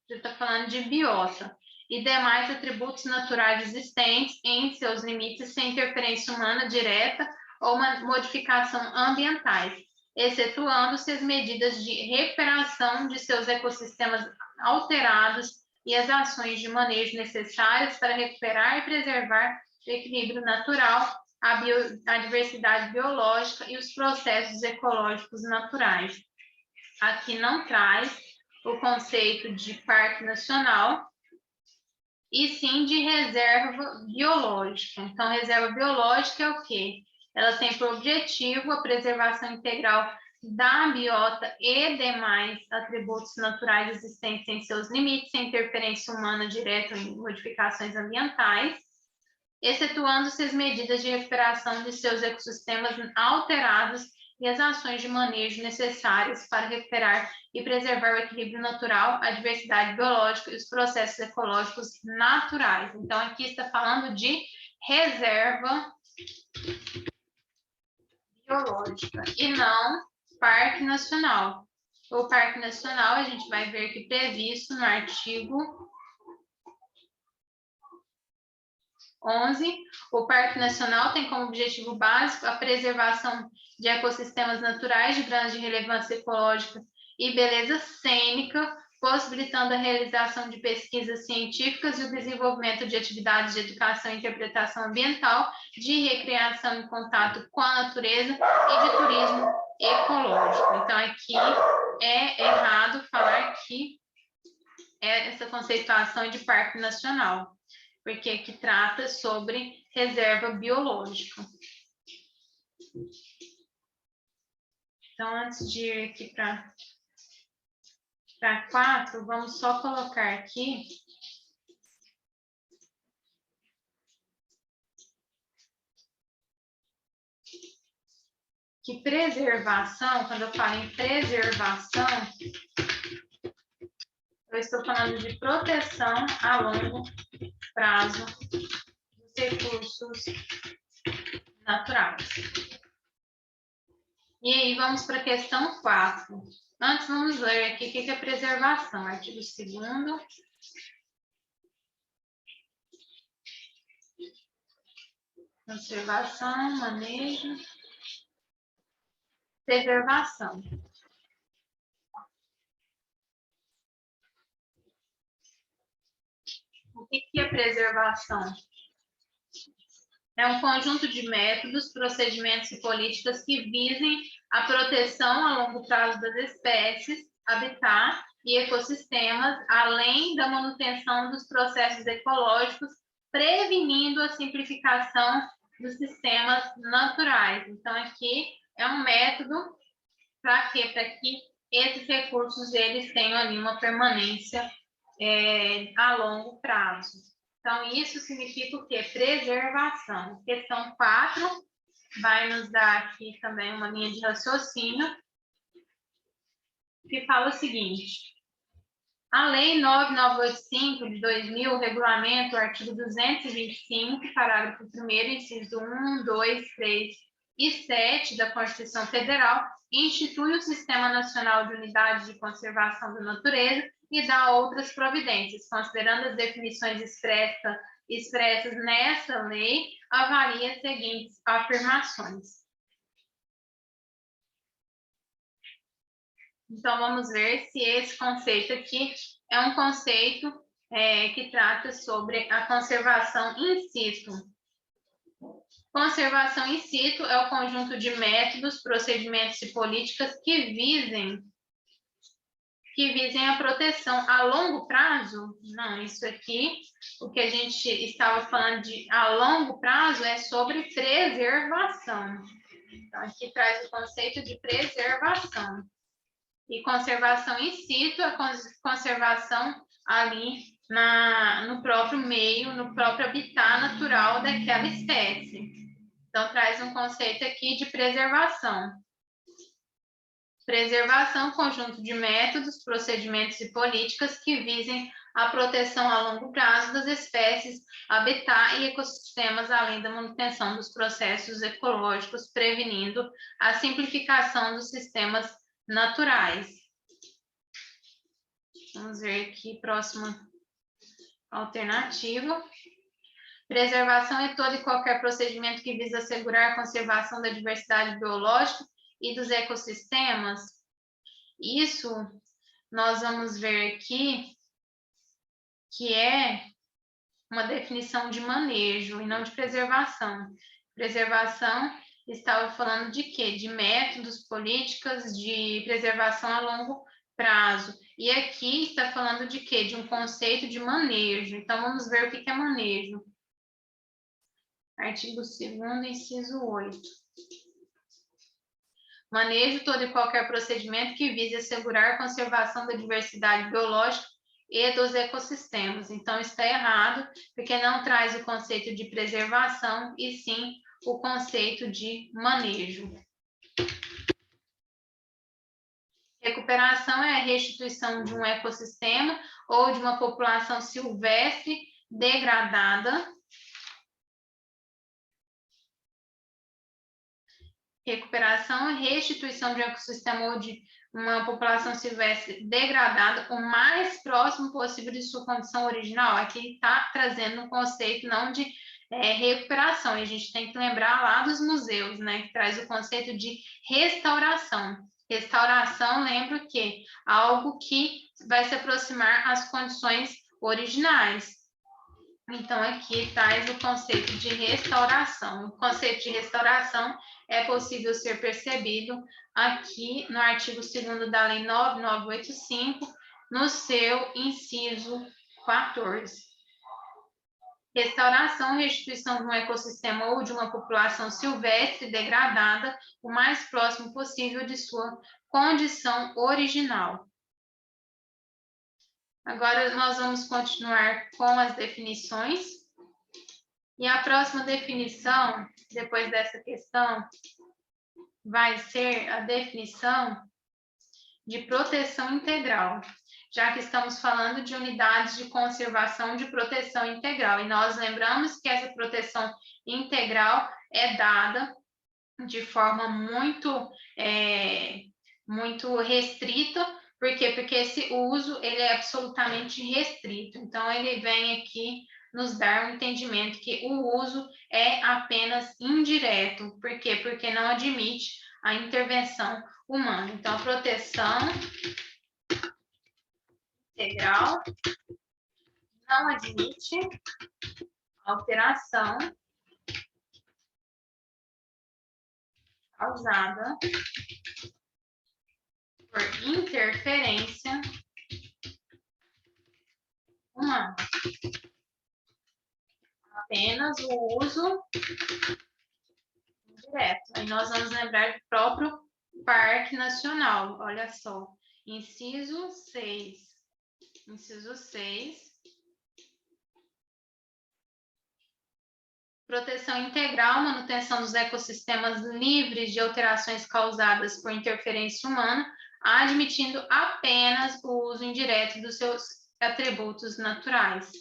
Você está falando de biota. E demais atributos naturais existentes em seus limites sem interferência humana direta ou modificação ambientais, excetuando-se as medidas de recuperação de seus ecossistemas alterados e as ações de manejo necessárias para recuperar e preservar o equilíbrio natural, a diversidade biológica e os processos ecológicos naturais. Aqui não traz o conceito de parque nacional, e sim de reserva biológica. Então, reserva biológica é o quê? Ela tem por objetivo a preservação integral da biota e demais atributos naturais existentes em seus limites, sem interferência humana direta em modificações ambientais, excetuando-se as medidas de recuperação de seus ecossistemas alterados e as ações de manejo necessárias para recuperar e preservar o equilíbrio natural, a diversidade biológica e os processos ecológicos naturais. Então, aqui está falando de reserva biológica e não parque nacional. O parque nacional, a gente vai ver aqui previsto no artigo 11, o Parque Nacional tem como objetivo básico a preservação de ecossistemas naturais de grande relevância ecológica e beleza cênica, possibilitando a realização de pesquisas científicas e o desenvolvimento de atividades de educação e interpretação ambiental, de recreação em contato com a natureza e de turismo ecológico. Então, aqui é errado falar que essa conceituação de Parque Nacional, porque aqui trata sobre reserva biológica. Então, antes de ir aqui para 4, vamos só colocar aqui que preservação, quando eu falo em preservação, eu estou falando de proteção a longo prazo dos recursos naturais. E aí, vamos para a questão 4. Antes, vamos ler aqui o que é preservação. Artigo 2º. Conservação, manejo, preservação. O que é preservação? É um conjunto de métodos, procedimentos e políticas que visem a proteção a longo prazo das espécies, habitat e ecossistemas, além da manutenção dos processos ecológicos, prevenindo a simplificação dos sistemas naturais. Então, aqui é um método para quê? Para que esses recursos eles tenham ali uma permanência a longo prazo. Então, isso significa o quê? Preservação. Questão 4 vai nos dar aqui também uma linha de raciocínio que fala o seguinte: a Lei 9985 de 2000 regulamenta o artigo 225, parágrafo 1º, inciso 1, 2, 3 e 7 da Constituição Federal, institui o Sistema Nacional de Unidades de Conservação da Natureza e dá outras providências, considerando as definições expressas nessa lei, avalia as seguintes afirmações. Então, vamos ver se esse conceito aqui é um conceito que trata sobre a conservação in situ. Conservação in situ é o conjunto de métodos, procedimentos e políticas que visem a proteção a longo prazo. Não, isso aqui, o que a gente estava falando de a longo prazo é sobre preservação. Então, aqui traz o conceito de preservação. E conservação in situ é conservação ali no próprio meio, no próprio habitat natural daquela espécie. Então, traz um conceito aqui de preservação. Preservação, conjunto de métodos, procedimentos e políticas que visem a proteção a longo prazo das espécies, habitat e ecossistemas, além da manutenção dos processos ecológicos, prevenindo a simplificação dos sistemas naturais. Vamos ver aqui, próxima alternativa. Preservação é todo e qualquer procedimento que visa assegurar a conservação da diversidade biológica e dos ecossistemas. Isso nós vamos ver aqui que é uma definição de manejo e não de preservação. Preservação estava falando de quê? De métodos, políticas de preservação a longo prazo. E aqui está falando de quê? De um conceito de manejo. Então, vamos ver o que é manejo. Artigo 2º, inciso 8. Manejo todo e qualquer procedimento que vise assegurar a conservação da diversidade biológica e dos ecossistemas. Então, está errado, porque não traz o conceito de preservação, e sim o conceito de manejo. Recuperação é a restituição de um ecossistema ou de uma população silvestre degradada. Recuperação é restituição de um ecossistema ou de uma população silvestre degradada o mais próximo possível de sua condição original. Aqui está trazendo um conceito não de recuperação, e a gente tem que lembrar lá dos museus, né, que traz o conceito de restauração. Restauração, lembra o quê? Algo que vai se aproximar às condições originais. Então, aqui traz o conceito de restauração. O conceito de restauração é possível ser percebido aqui no artigo 2º da Lei 9985, no seu inciso 14. Restauração e restituição de um ecossistema ou de uma população silvestre degradada o mais próximo possível de sua condição original. Agora, nós vamos continuar com as definições. E a próxima definição, depois dessa questão, vai ser a definição de proteção integral, já que estamos falando de unidades de conservação de proteção integral. E nós lembramos que essa proteção integral é dada de forma muito restrita. Por quê? Porque esse uso ele é absolutamente restrito. Então, ele vem aqui nos dar um entendimento que o uso é apenas indireto. Por quê? Porque não admite a intervenção humana. Então, a proteção integral não admite alteração causada por interferência humana. Apenas o uso indireto. Aí nós vamos lembrar do próprio Parque Nacional. Olha só, Inciso 6. Inciso 6. Proteção integral, manutenção dos ecossistemas livres de alterações causadas por interferência humana, admitindo apenas o uso indireto dos seus atributos naturais.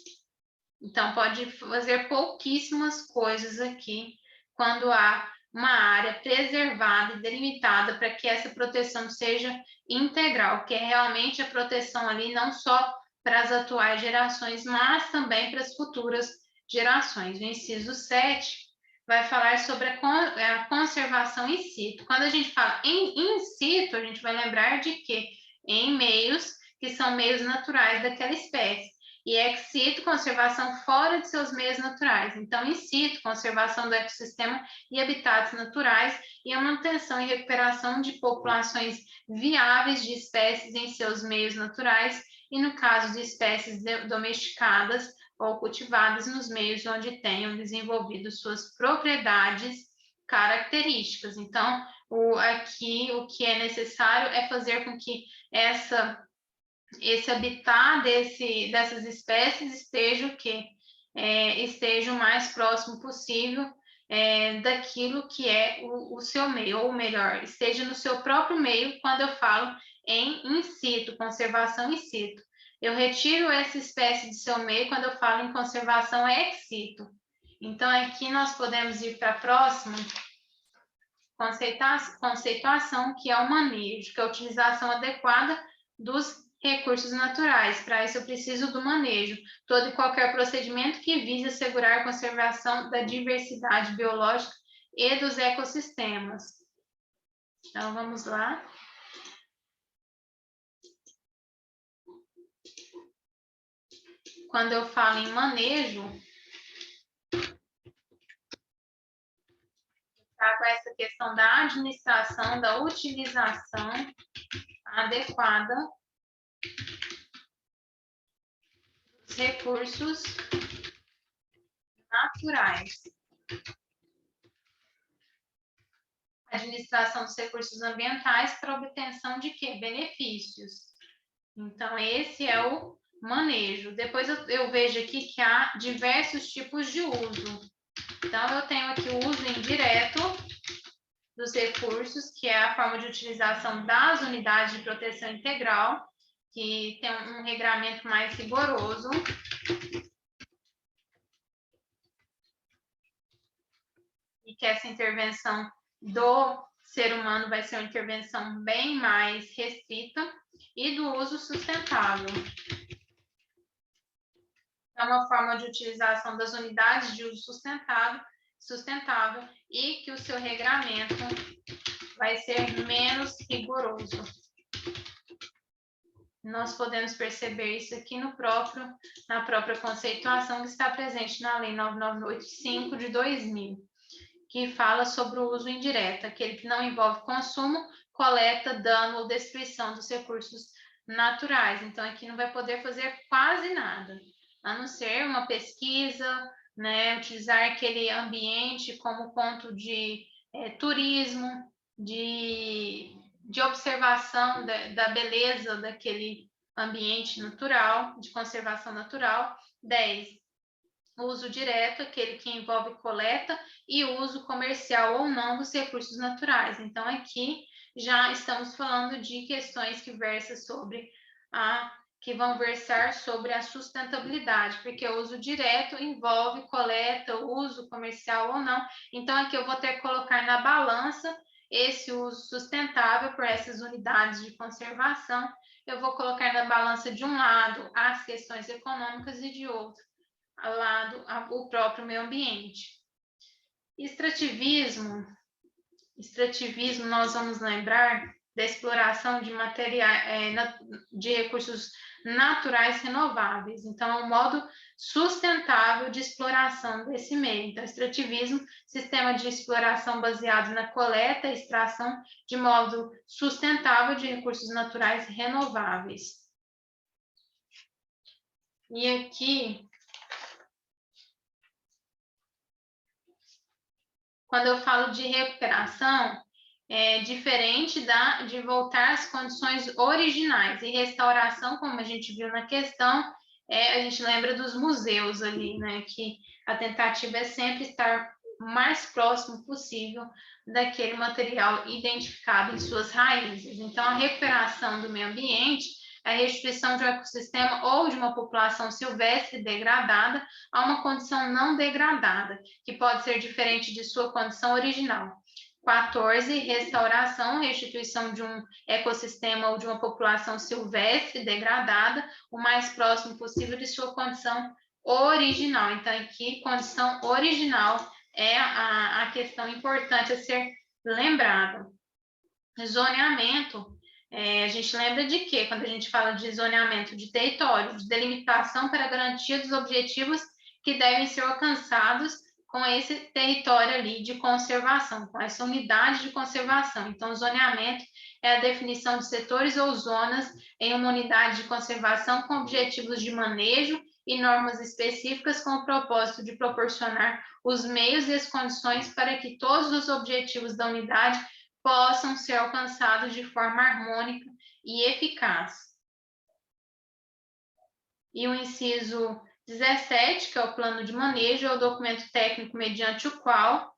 Então, pode fazer pouquíssimas coisas aqui quando há uma área preservada e delimitada para que essa proteção seja integral, que é realmente a proteção ali não só para as atuais gerações, mas também para as futuras gerações. O inciso 7 vai falar sobre a conservação in situ. Quando a gente fala em in situ, a gente vai lembrar de que em meios que são meios naturais daquela espécie. E ex situ, conservação fora de seus meios naturais. Então, in situ, conservação do ecossistema e habitats naturais e a manutenção e recuperação de populações viáveis de espécies em seus meios naturais e, no caso de espécies domesticadas ou cultivadas nos meios onde tenham desenvolvido suas propriedades características. Então, aqui o que é necessário é fazer com que esse habitat dessas espécies esteja o quê? Esteja o mais próximo possível daquilo que é o seu meio, ou melhor, esteja no seu próprio meio quando eu falo em in situ, conservação in situ. Eu retiro essa espécie de seu meio quando eu falo em conservação ex situ. Então, aqui nós podemos ir para a próxima conceituação, que é o manejo, que é a utilização adequada dos recursos naturais. Para isso, eu preciso do manejo, todo e qualquer procedimento que vise assegurar a conservação da diversidade biológica e dos ecossistemas. Então, vamos lá. Quando eu falo em manejo, trago essa questão da administração, da utilização adequada dos recursos naturais. Administração dos recursos ambientais para obtenção de quê? Benefícios. Então, esse é o manejo. Depois eu vejo aqui que há diversos tipos de uso. Então, eu tenho aqui o uso indireto dos recursos, que é a forma de utilização das unidades de proteção integral, que tem um regramento mais rigoroso. E que essa intervenção do ser humano vai ser uma intervenção bem mais restrita, e do uso sustentável. É uma forma de utilização das unidades de uso sustentável e que o seu regramento vai ser menos rigoroso. Nós podemos perceber isso aqui na própria conceituação que está presente na Lei 9985 de 2000, que fala sobre o uso indireto, aquele que não envolve consumo, coleta, dano ou destruição dos recursos naturais. Então, aqui não vai poder fazer quase nada, a não ser uma pesquisa, né, utilizar aquele ambiente como ponto de turismo, de observação da beleza daquele ambiente natural, de conservação natural. 10. Uso direto, aquele que envolve coleta e uso comercial ou não dos recursos naturais. Então, aqui já estamos falando de questões que vão versar sobre a sustentabilidade, porque o uso direto envolve coleta, uso comercial ou não. Então, aqui eu vou ter que colocar na balança esse uso sustentável por essas unidades de conservação. Eu vou colocar na balança, de um lado, as questões econômicas e de outro lado o próprio meio ambiente. Extrativismo, nós vamos lembrar da exploração de de recursos naturais renováveis. Então, é um modo sustentável de exploração desse meio. Então, extrativismo, sistema de exploração baseado na coleta e extração de modo sustentável de recursos naturais renováveis. E aqui, quando eu falo de recuperação, diferente de voltar às condições originais. E restauração, como a gente viu na questão, a gente lembra dos museus ali, né? Que a tentativa é sempre estar o mais próximo possível daquele material identificado em suas raízes. Então, a recuperação do meio ambiente, a restituição de um ecossistema ou de uma população silvestre degradada a uma condição não degradada, que pode ser diferente de sua condição original. 14, restauração, restituição de um ecossistema ou de uma população silvestre degradada, o mais próximo possível de sua condição original. Então, aqui, condição original é a questão importante a ser lembrada. Zoneamento, a gente lembra de quê? Quando a gente fala de zoneamento de território, de delimitação para a garantia dos objetivos que devem ser alcançados com esse território ali de conservação, com essa unidade de conservação. Então, zoneamento é a definição de setores ou zonas em uma unidade de conservação com objetivos de manejo e normas específicas com o propósito de proporcionar os meios e as condições para que todos os objetivos da unidade possam ser alcançados de forma harmônica e eficaz. E o inciso 17, que é o plano de manejo, é o documento técnico mediante o qual,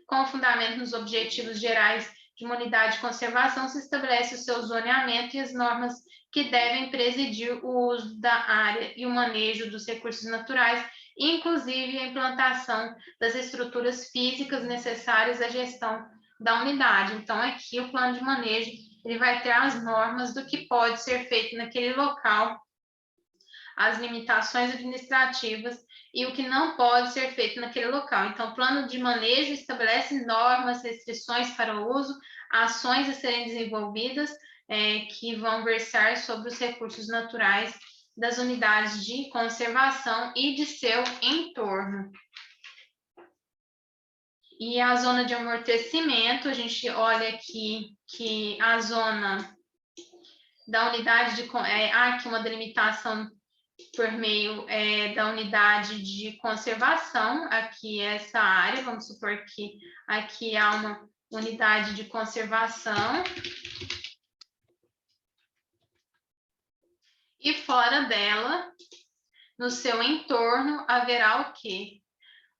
com fundamento nos objetivos gerais de uma unidade de conservação, se estabelece o seu zoneamento e as normas que devem presidir o uso da área e o manejo dos recursos naturais, inclusive a implantação das estruturas físicas necessárias à gestão da unidade. Então, aqui o plano de manejo ele vai ter as normas do que pode ser feito naquele local, as limitações administrativas e o que não pode ser feito naquele local. Então, o plano de manejo estabelece normas, restrições para o uso, ações a serem desenvolvidas que vão versar sobre os recursos naturais das unidades de conservação e de seu entorno. E a zona de amortecimento, a gente olha aqui que a zona da unidade de... há aqui uma delimitação por meio da unidade de conservação, aqui essa área, vamos supor que aqui há uma unidade de conservação. E fora dela, no seu entorno, haverá o quê?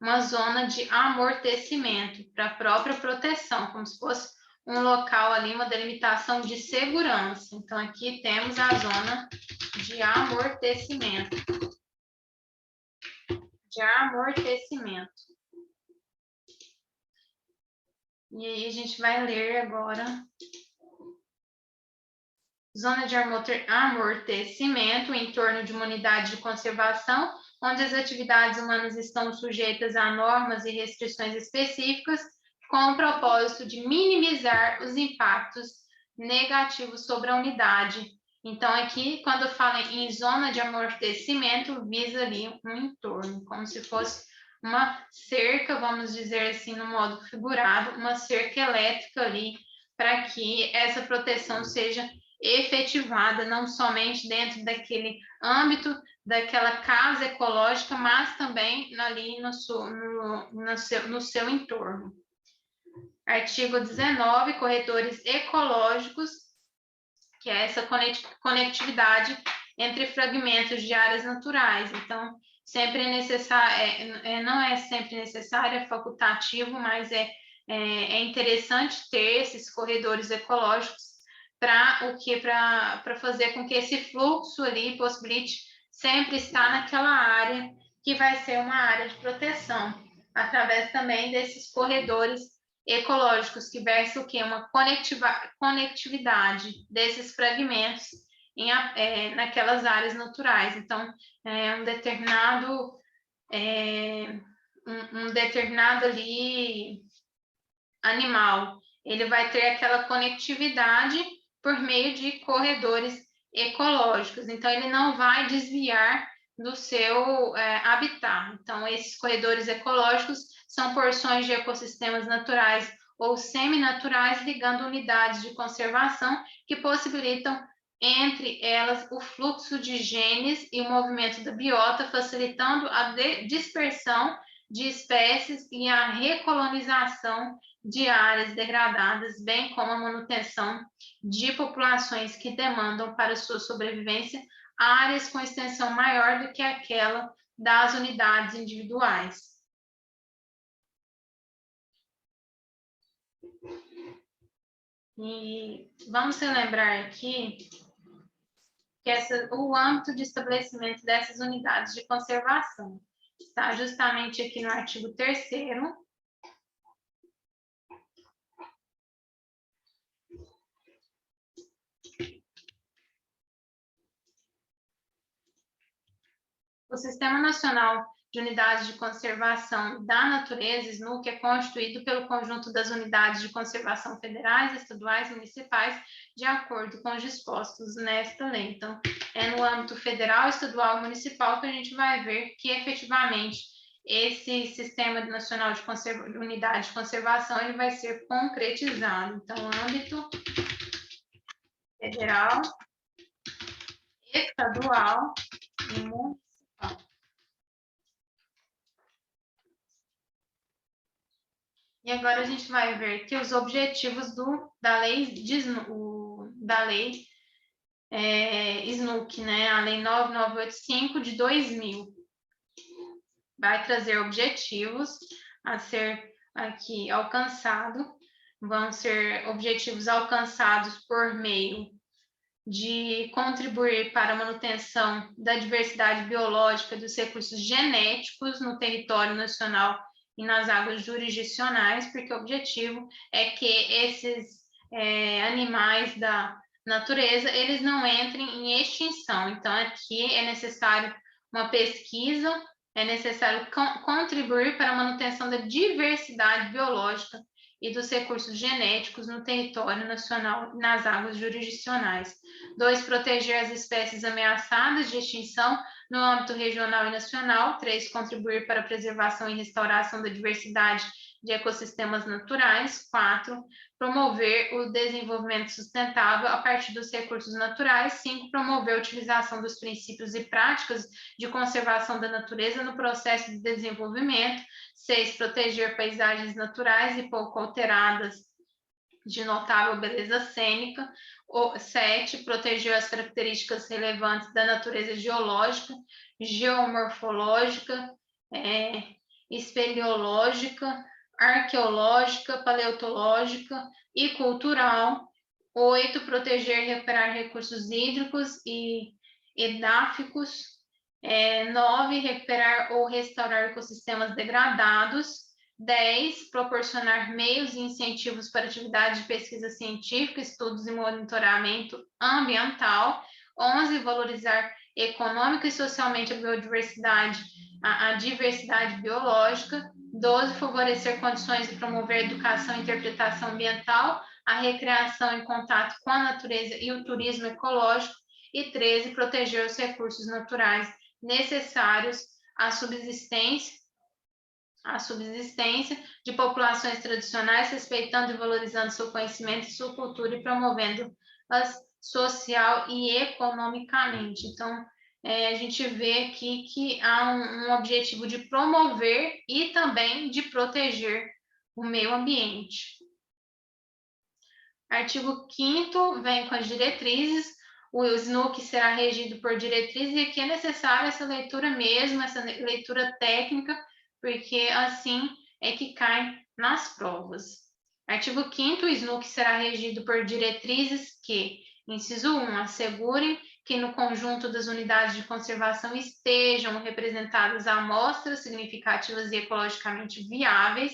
Uma zona de amortecimento para a própria proteção, como se fosse um local ali, uma delimitação de segurança. Então, aqui temos a zona de amortecimento. E aí a gente vai ler agora. Zona de amortecimento em torno de uma unidade de conservação, onde as atividades humanas estão sujeitas a normas e restrições específicas, com o propósito de minimizar os impactos negativos sobre a unidade. Então, aqui, quando fala em zona de amortecimento, visa ali um entorno, como se fosse uma cerca, vamos dizer assim, no modo figurado, uma cerca elétrica ali, para que essa proteção seja efetivada, não somente dentro daquele âmbito, daquela casa ecológica, mas também ali no seu entorno. Artigo 19, corredores ecológicos, que é essa conectividade entre fragmentos de áreas naturais. Então, sempre é necessário, não é sempre necessário, é facultativo, mas é interessante ter esses corredores ecológicos para fazer com que esse fluxo ali possibilite sempre estar naquela área que vai ser uma área de proteção, através também desses corredores ecológicos, que versa o quê? Uma conectividade desses fragmentos naquelas áreas naturais. Então, um determinado ali animal, ele vai ter aquela conectividade por meio de corredores ecológicos. Então, ele não vai desviar do seu habitat. Então, esses corredores ecológicos são porções de ecossistemas naturais ou seminaturais ligando unidades de conservação que possibilitam, entre elas, o fluxo de genes e o movimento da biota, facilitando a dispersão de espécies e a recolonização de áreas degradadas, bem como a manutenção de populações que demandam para sua sobrevivência áreas com extensão maior do que aquela das unidades individuais. E vamos relembrar aqui que o âmbito de estabelecimento dessas unidades de conservação está justamente aqui no artigo 3º, o Sistema Nacional de Unidades de Conservação da Natureza, SNUC, é constituído pelo conjunto das unidades de conservação federais, estaduais e municipais, de acordo com os dispostos nesta lei. Então, é no âmbito federal, estadual e municipal que a gente vai ver que, efetivamente, esse Sistema Nacional de Unidade de Conservação ele vai ser concretizado. Então, âmbito federal, estadual e municipal. E agora a gente vai ver que os objetivos da lei SNUC, né? A lei 9985 de 2000, vai trazer objetivos a ser aqui alcançado, vão ser objetivos alcançados por meio de contribuir para a manutenção da diversidade biológica dos recursos genéticos no território nacional e nas águas jurisdicionais, porque o objetivo é que esses animais da natureza, eles não entrem em extinção. Então, aqui é necessário uma pesquisa, é necessário contribuir para a manutenção da diversidade biológica e dos recursos genéticos no território nacional e nas águas jurisdicionais. 2, proteger as espécies ameaçadas de extinção no âmbito regional e nacional. 3, contribuir para a preservação e restauração da diversidade de ecossistemas naturais. 4, promover o desenvolvimento sustentável a partir dos recursos naturais. 5, promover a utilização dos princípios e práticas de conservação da natureza no processo de desenvolvimento. 6, proteger paisagens naturais e pouco alteradas de notável beleza cênica. 7, proteger as características relevantes da natureza geológica, geomorfológica, espeleológica, arqueológica, paleontológica e cultural. 8, proteger e recuperar recursos hídricos e edáficos. 9, recuperar ou restaurar ecossistemas degradados. 10, proporcionar meios e incentivos para atividades de pesquisa científica, estudos e monitoramento ambiental. 11, valorizar econômica e socialmente a biodiversidade, a diversidade biológica. 12, favorecer condições de promover educação e interpretação ambiental, a recreação em contato com a natureza e o turismo ecológico. E 13, proteger os recursos naturais necessários à subsistência de populações tradicionais, respeitando e valorizando seu conhecimento e sua cultura e promovendo-as social e economicamente. Então, a gente vê aqui que há um objetivo de promover e também de proteger o meio ambiente. Artigo 5º vem com as diretrizes. O SNUC será regido por diretrizes, e aqui é necessária essa leitura mesmo, essa leitura técnica, porque assim é que cai nas provas. Artigo 5º, o SNUC será regido por diretrizes que, inciso 1, assegurem que no conjunto das unidades de conservação estejam representadas amostras significativas e ecologicamente viáveis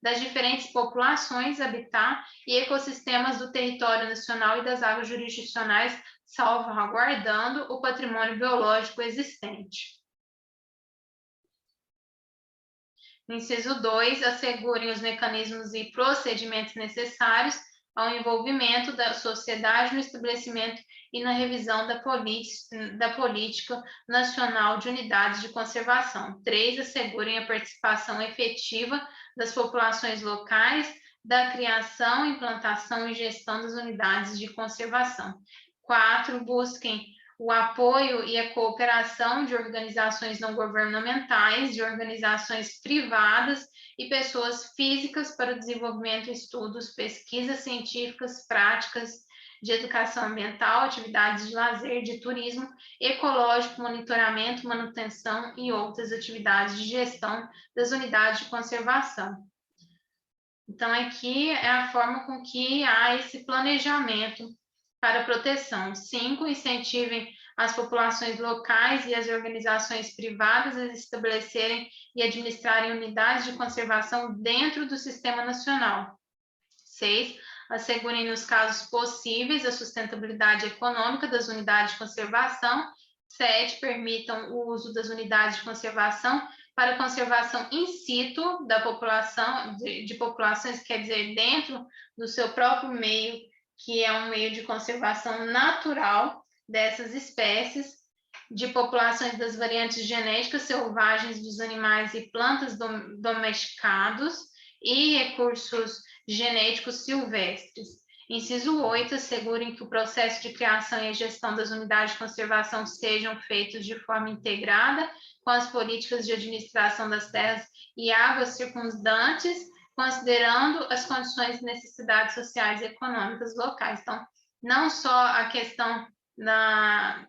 das diferentes populações, habitat e ecossistemas do território nacional e das águas jurisdicionais, salvaguardando o patrimônio biológico existente. Inciso 2, assegurem os mecanismos e procedimentos necessários ao envolvimento da sociedade no estabelecimento e na revisão da política nacional de unidades de conservação. 3, assegurem a participação efetiva das populações locais, da criação, implantação e gestão das unidades de conservação. 4, busquem o apoio e a cooperação de organizações não governamentais, de organizações privadas e pessoas físicas para o desenvolvimento de estudos, pesquisas científicas, práticas de educação ambiental, atividades de lazer, de turismo ecológico, monitoramento, manutenção e outras atividades de gestão das unidades de conservação. Então, aqui é a forma com que há esse planejamento para proteção. 5, incentivem as populações locais e as organizações privadas a estabelecerem e administrarem unidades de conservação dentro do sistema nacional. 6, assegurem nos casos possíveis a sustentabilidade econômica das unidades de conservação. 7, permitam o uso das unidades de conservação para conservação in situ da população, de populações, quer dizer, dentro do seu próprio meio, que é um meio de conservação natural dessas espécies, de populações das variantes genéticas selvagens dos animais e plantas domesticados e recursos genéticos silvestres. Inciso 8, assegurem que o processo de criação e a gestão das unidades de conservação sejam feitos de forma integrada com as políticas de administração das terras e águas circundantes, considerando as condições e necessidades sociais e econômicas locais. Então, não só a questão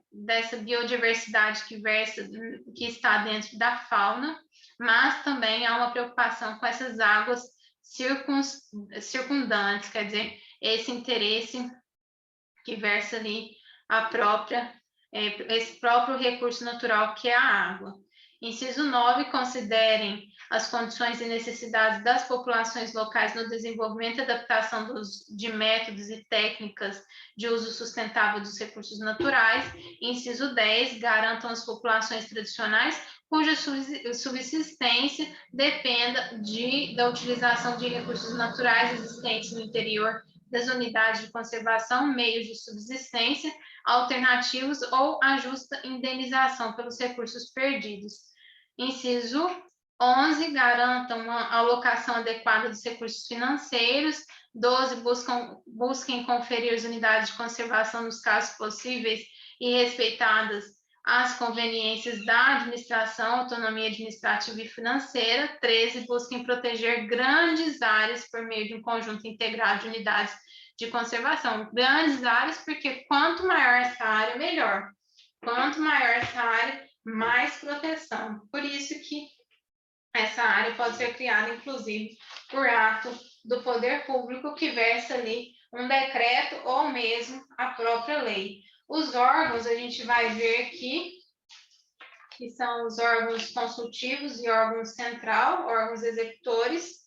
dessa biodiversidade que está dentro da fauna, mas também há uma preocupação com essas águas circundantes, quer dizer, esse interesse que versa ali esse próprio recurso natural que é a água. Inciso 9, considerem as condições e necessidades das populações locais no desenvolvimento e adaptação de métodos e técnicas de uso sustentável dos recursos naturais. Inciso 10, garantam as populações tradicionais cuja subsistência dependa da utilização de recursos naturais existentes no interior das unidades de conservação, meios de subsistência alternativos ou a justa indenização pelos recursos perdidos. Inciso 11, garantam uma alocação adequada dos recursos financeiros. 12, busquem conferir as unidades de conservação nos casos possíveis e respeitadas as conveniências da administração, autonomia administrativa e financeira. 13, busquem proteger grandes áreas por meio de um conjunto integrado de unidades de conservação. Grandes áreas, porque quanto maior essa área, melhor. Quanto maior essa área, mais proteção. Por isso que essa área pode ser criada, inclusive, por ato do poder público que versa ali um decreto ou mesmo a própria lei. Os órgãos, a gente vai ver aqui, que são os órgãos consultivos e órgãos central, órgãos executores.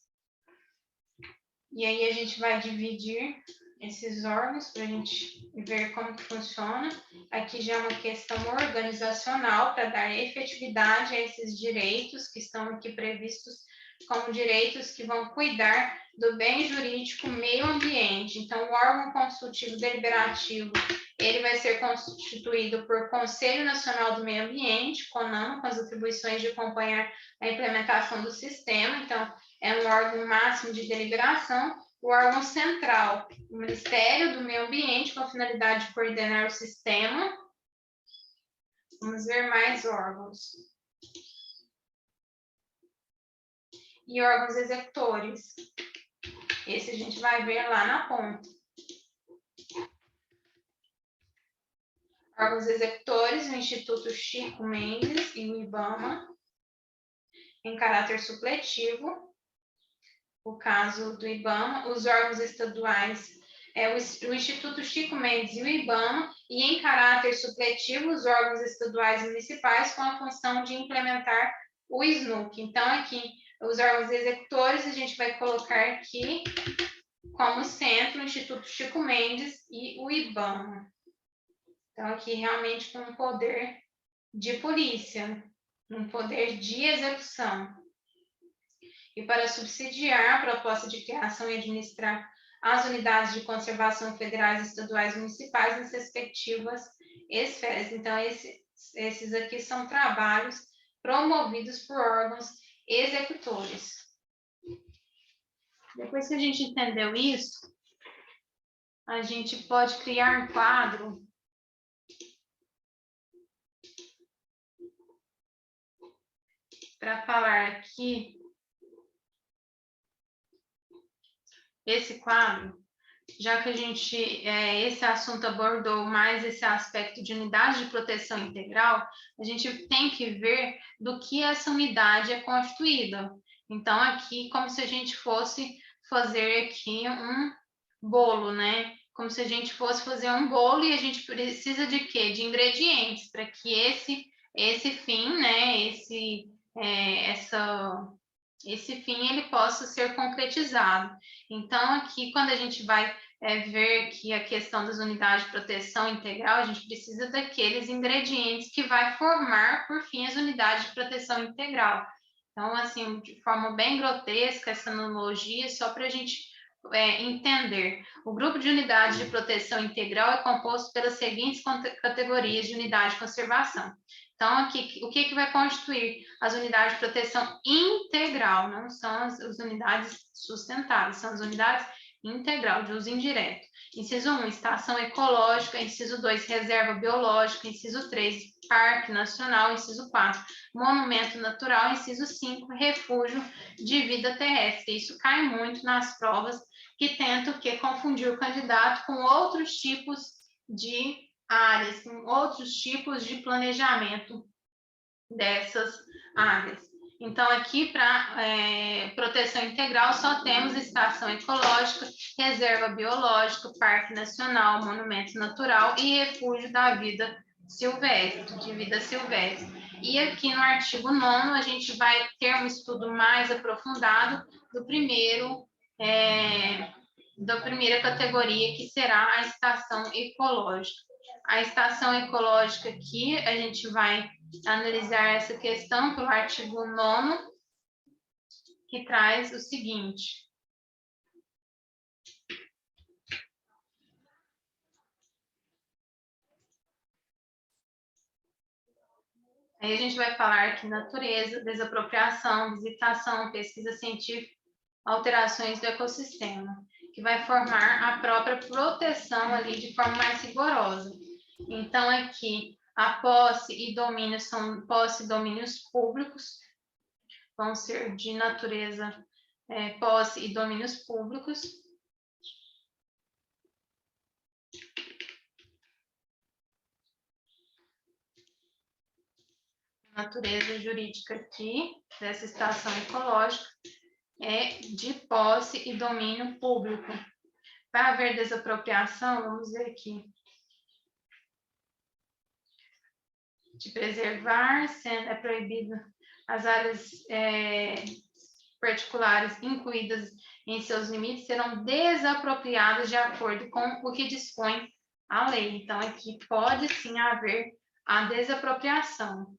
E aí a gente vai dividir esses órgãos para a gente ver como que funciona. Aqui já é uma questão organizacional para dar efetividade a esses direitos que estão aqui previstos como direitos que vão cuidar do bem jurídico meio ambiente. Então, o órgão consultivo deliberativo, ele vai ser constituído por Conselho Nacional do Meio Ambiente, CONAMA, com as atribuições de acompanhar a implementação do sistema. Então, é um órgão máximo de deliberação. O órgão central, o Ministério do Meio Ambiente, com a finalidade de coordenar o sistema. Vamos ver mais órgãos. E órgãos executores. Esse a gente vai ver lá na ponta. Órgãos executores, o Instituto Chico Mendes e o IBAMA, em caráter supletivo. O caso do IBAMA, os órgãos estaduais, o Instituto Chico Mendes e o IBAMA, e em caráter supletivo, os órgãos estaduais e municipais com a função de implementar o SNUC. Então, aqui, os órgãos executores, a gente vai colocar aqui como centro o Instituto Chico Mendes e o IBAMA. Então, aqui realmente com um poder de polícia, um poder de execução. E para subsidiar a proposta de criação e administrar as unidades de conservação federais, estaduais e municipais nas respectivas esferas. Então, esses aqui são trabalhos promovidos por órgãos executores. Depois que a gente entendeu isso, a gente pode criar um quadro para falar aqui esse quadro, já que a gente, esse assunto abordou mais esse aspecto de unidade de proteção integral, a gente tem que ver do que essa unidade é constituída. Então, aqui, como se a gente fosse fazer aqui um bolo, né? Como se a gente fosse fazer um bolo e a gente precisa de quê? De ingredientes, para que esse fim, né? Esse fim ele possa ser concretizado. Então, aqui, quando a gente vai ver que a questão das unidades de proteção integral, a gente precisa daqueles ingredientes que vai formar, por fim, as unidades de proteção integral. Então, assim, de forma bem grotesca, essa analogia, só para a gente entender. O grupo de unidades de proteção integral é composto pelas seguintes categorias de unidade de conservação. Então, aqui, o que vai constituir as unidades de proteção integral? Não são as unidades sustentáveis, são as unidades integral, de uso indireto. Inciso 1, estação ecológica. Inciso 2, reserva biológica. Inciso 3, parque nacional. Inciso 4, monumento natural. Inciso 5, refúgio de vida terrestre. Isso cai muito nas provas que tentam confundir o candidato com outros tipos de áreas, com outros tipos de planejamento dessas áreas. Então, aqui para proteção integral só temos estação ecológica, reserva biológica, parque nacional, monumento natural e refúgio da vida silvestre, de vida silvestre. E aqui no artigo 9º a gente vai ter um estudo mais aprofundado da primeira categoria, que será a estação ecológica. A estação ecológica aqui, a gente vai analisar essa questão pelo artigo 9º, que traz o seguinte. Aí a gente vai falar aqui natureza, desapropriação, visitação, pesquisa científica, alterações do ecossistema, que vai formar a própria proteção ali de forma mais rigorosa. Então, aqui, a posse e domínio são posse e domínios públicos, vão ser de natureza posse e domínios públicos. A natureza jurídica aqui, dessa estação ecológica, é de posse e domínio público. Para haver desapropriação, vamos ver aqui. De preservar, sendo proibido as áreas particulares incluídas em seus limites serão desapropriadas de acordo com o que dispõe a lei. Então, aqui pode sim haver a desapropriação.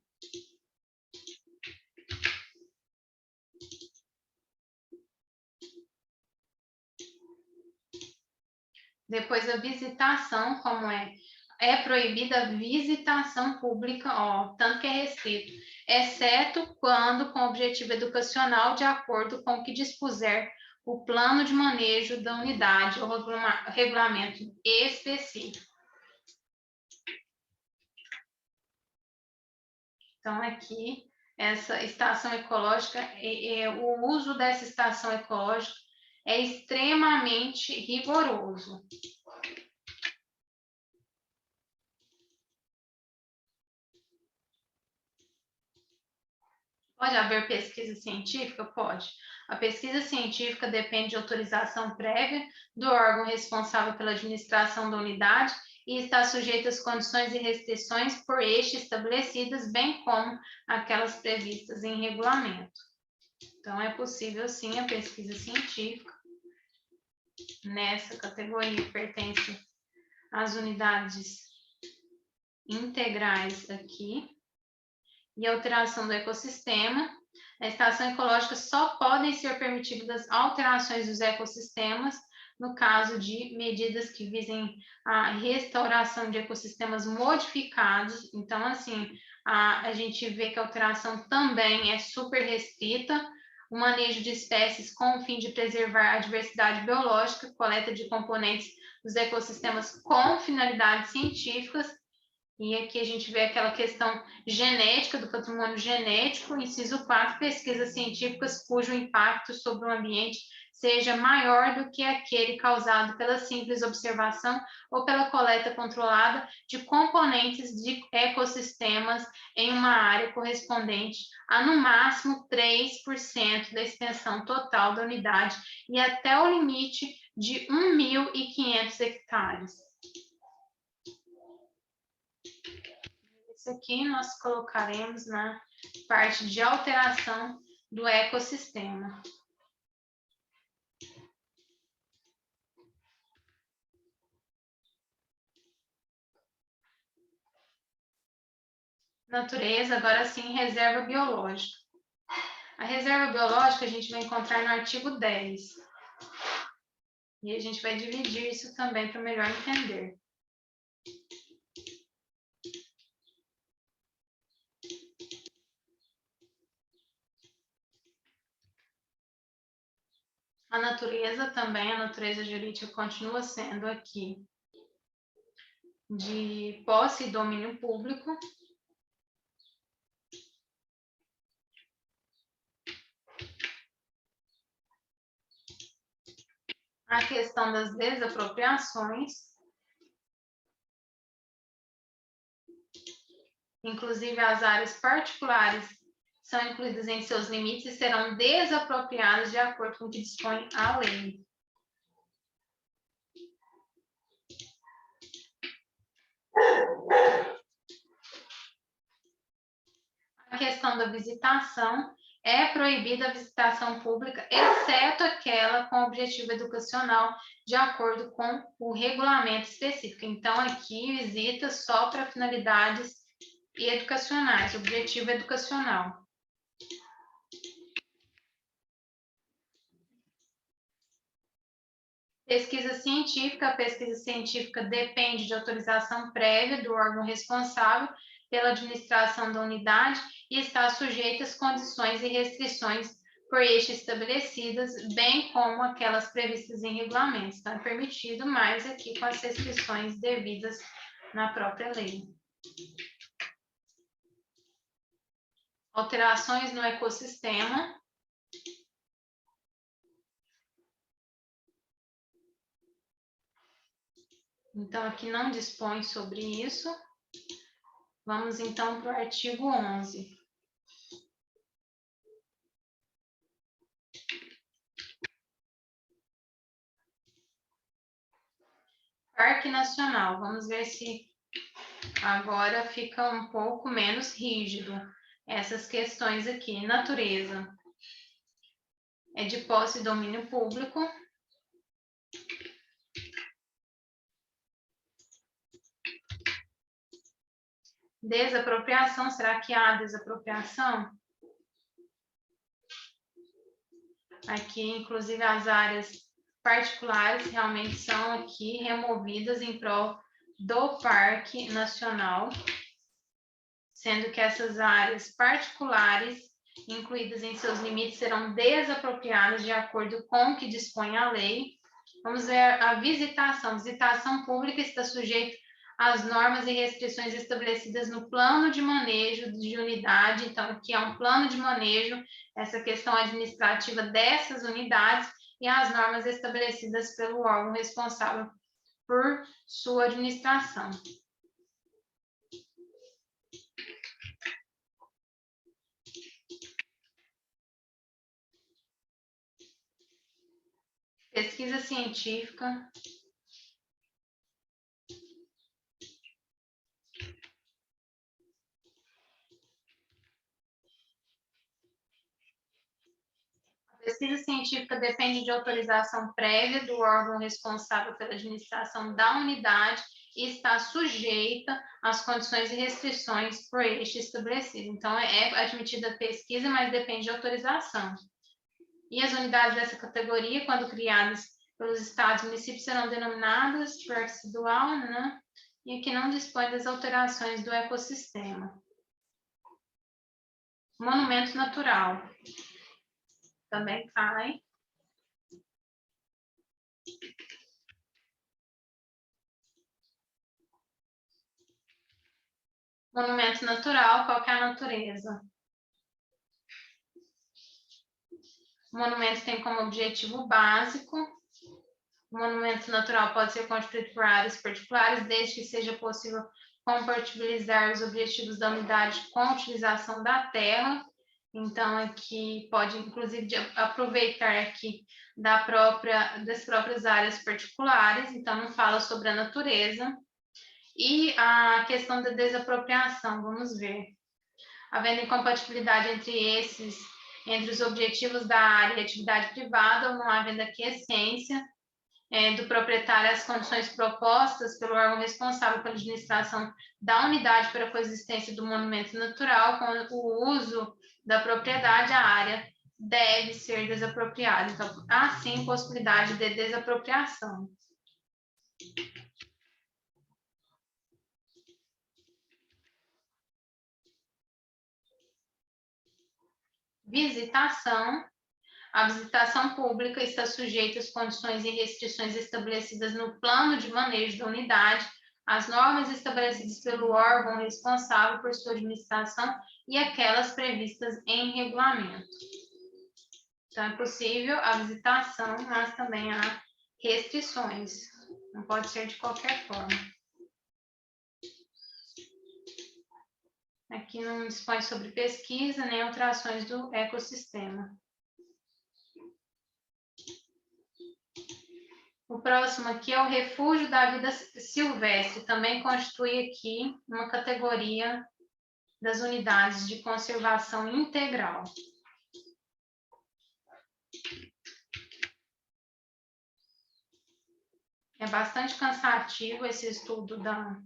Depois, a visitação, como é proibida a visitação pública, tanto que é restrito, exceto quando com objetivo educacional, de acordo com o que dispuser o plano de manejo da unidade ou regulamento específico. Então, aqui, essa estação ecológica, o uso dessa estação ecológica é extremamente rigoroso. Pode haver pesquisa científica? Pode. A pesquisa científica depende de autorização prévia do órgão responsável pela administração da unidade e está sujeita às condições e restrições por este estabelecidas, bem como aquelas previstas em regulamento. Então, é possível, sim, a pesquisa científica. Nessa categoria que pertence às unidades integrais aqui. E alteração do ecossistema. Na estação ecológica só podem ser permitidas alterações dos ecossistemas no caso de medidas que visem a restauração de ecossistemas modificados. Então, assim, a gente vê que a alteração também é super restrita. O manejo de espécies com o fim de preservar a diversidade biológica, coleta de componentes dos ecossistemas com finalidades científicas E aqui a gente vê aquela questão genética, do patrimônio genético, inciso 4, pesquisas científicas cujo impacto sobre o ambiente seja maior do que aquele causado pela simples observação ou pela coleta controlada de componentes de ecossistemas em uma área correspondente a, no máximo, 3% da extensão total da unidade e até o limite de 1.500 hectares. Isso aqui nós colocaremos na parte de alteração do ecossistema. Natureza, agora sim, reserva biológica. A reserva biológica a gente vai encontrar no artigo 10. E a gente vai dividir isso também para melhor entender. A natureza também, a natureza jurídica continua sendo aqui de posse e domínio público. A questão das desapropriações, inclusive as áreas particulares são incluídas em seus limites e serão desapropriadas de acordo com o que dispõe a lei. A questão da visitação, é proibida a visitação pública, exceto aquela com objetivo educacional, de acordo com o regulamento específico. Então, aqui, visita só para finalidades educacionais, objetivo educacional. Pesquisa científica. A pesquisa científica depende de autorização prévia do órgão responsável pela administração da unidade e está sujeita às condições e restrições por este estabelecidas, bem como aquelas previstas em regulamentos. Então, é permitido, mas aqui com as restrições devidas na própria lei. Alterações no ecossistema. Então, aqui não dispõe sobre isso. Vamos, então, para o artigo 11. Parque Nacional. Vamos ver se agora fica um pouco menos rígido essas questões aqui. Natureza. É de posse e domínio público. Desapropriação. Será que há desapropriação? Aqui, inclusive, as áreas particulares realmente são aqui removidas em prol do Parque Nacional, sendo que essas áreas particulares, incluídas em seus limites, serão desapropriadas de acordo com o que dispõe a lei. Vamos ver a visitação. Visitação pública está sujeita às normas e restrições estabelecidas no plano de manejo de unidade. Então, aqui é um plano de manejo, essa questão administrativa dessas unidades e as normas estabelecidas pelo órgão responsável por sua administração. Pesquisa científica. A pesquisa científica depende de autorização prévia do órgão responsável pela administração da unidade e está sujeita às condições e restrições por este estabelecido. Então, é admitida a pesquisa, mas depende de autorização. E as unidades dessa categoria, quando criadas pelos estados e municípios, serão denominadas parque residual, né? E aqui não dispõe das alterações do ecossistema. Monumento natural. Também cai. Monumento natural, qual que é a natureza? O monumento tem como objetivo básico. O monumento natural pode ser construído por áreas particulares, desde que seja possível compatibilizar os objetivos da unidade com a utilização da terra. Então, aqui pode, inclusive, aproveitar aqui das próprias áreas particulares. Então, não fala sobre a natureza. E a questão da desapropriação, vamos ver. Havendo incompatibilidade entre os objetivos da área e atividade privada, ou não havendo aquiescência do proprietário às condições propostas pelo órgão responsável pela administração da unidade para a coexistência do monumento natural, com o uso da propriedade, a área deve ser desapropriada. Então, há sim possibilidade de desapropriação. Visitação. A visitação pública está sujeita às condições e restrições estabelecidas no plano de manejo da unidade, às normas estabelecidas pelo órgão responsável por sua administração e aquelas previstas em regulamento. Então, é possível a visitação, mas também há restrições. Não pode ser de qualquer forma. Aqui não dispõe sobre pesquisa nem alterações do ecossistema. O próximo aqui é o refúgio da vida silvestre, também constitui aqui uma categoria das unidades de conservação integral. É bastante cansativo esse estudo da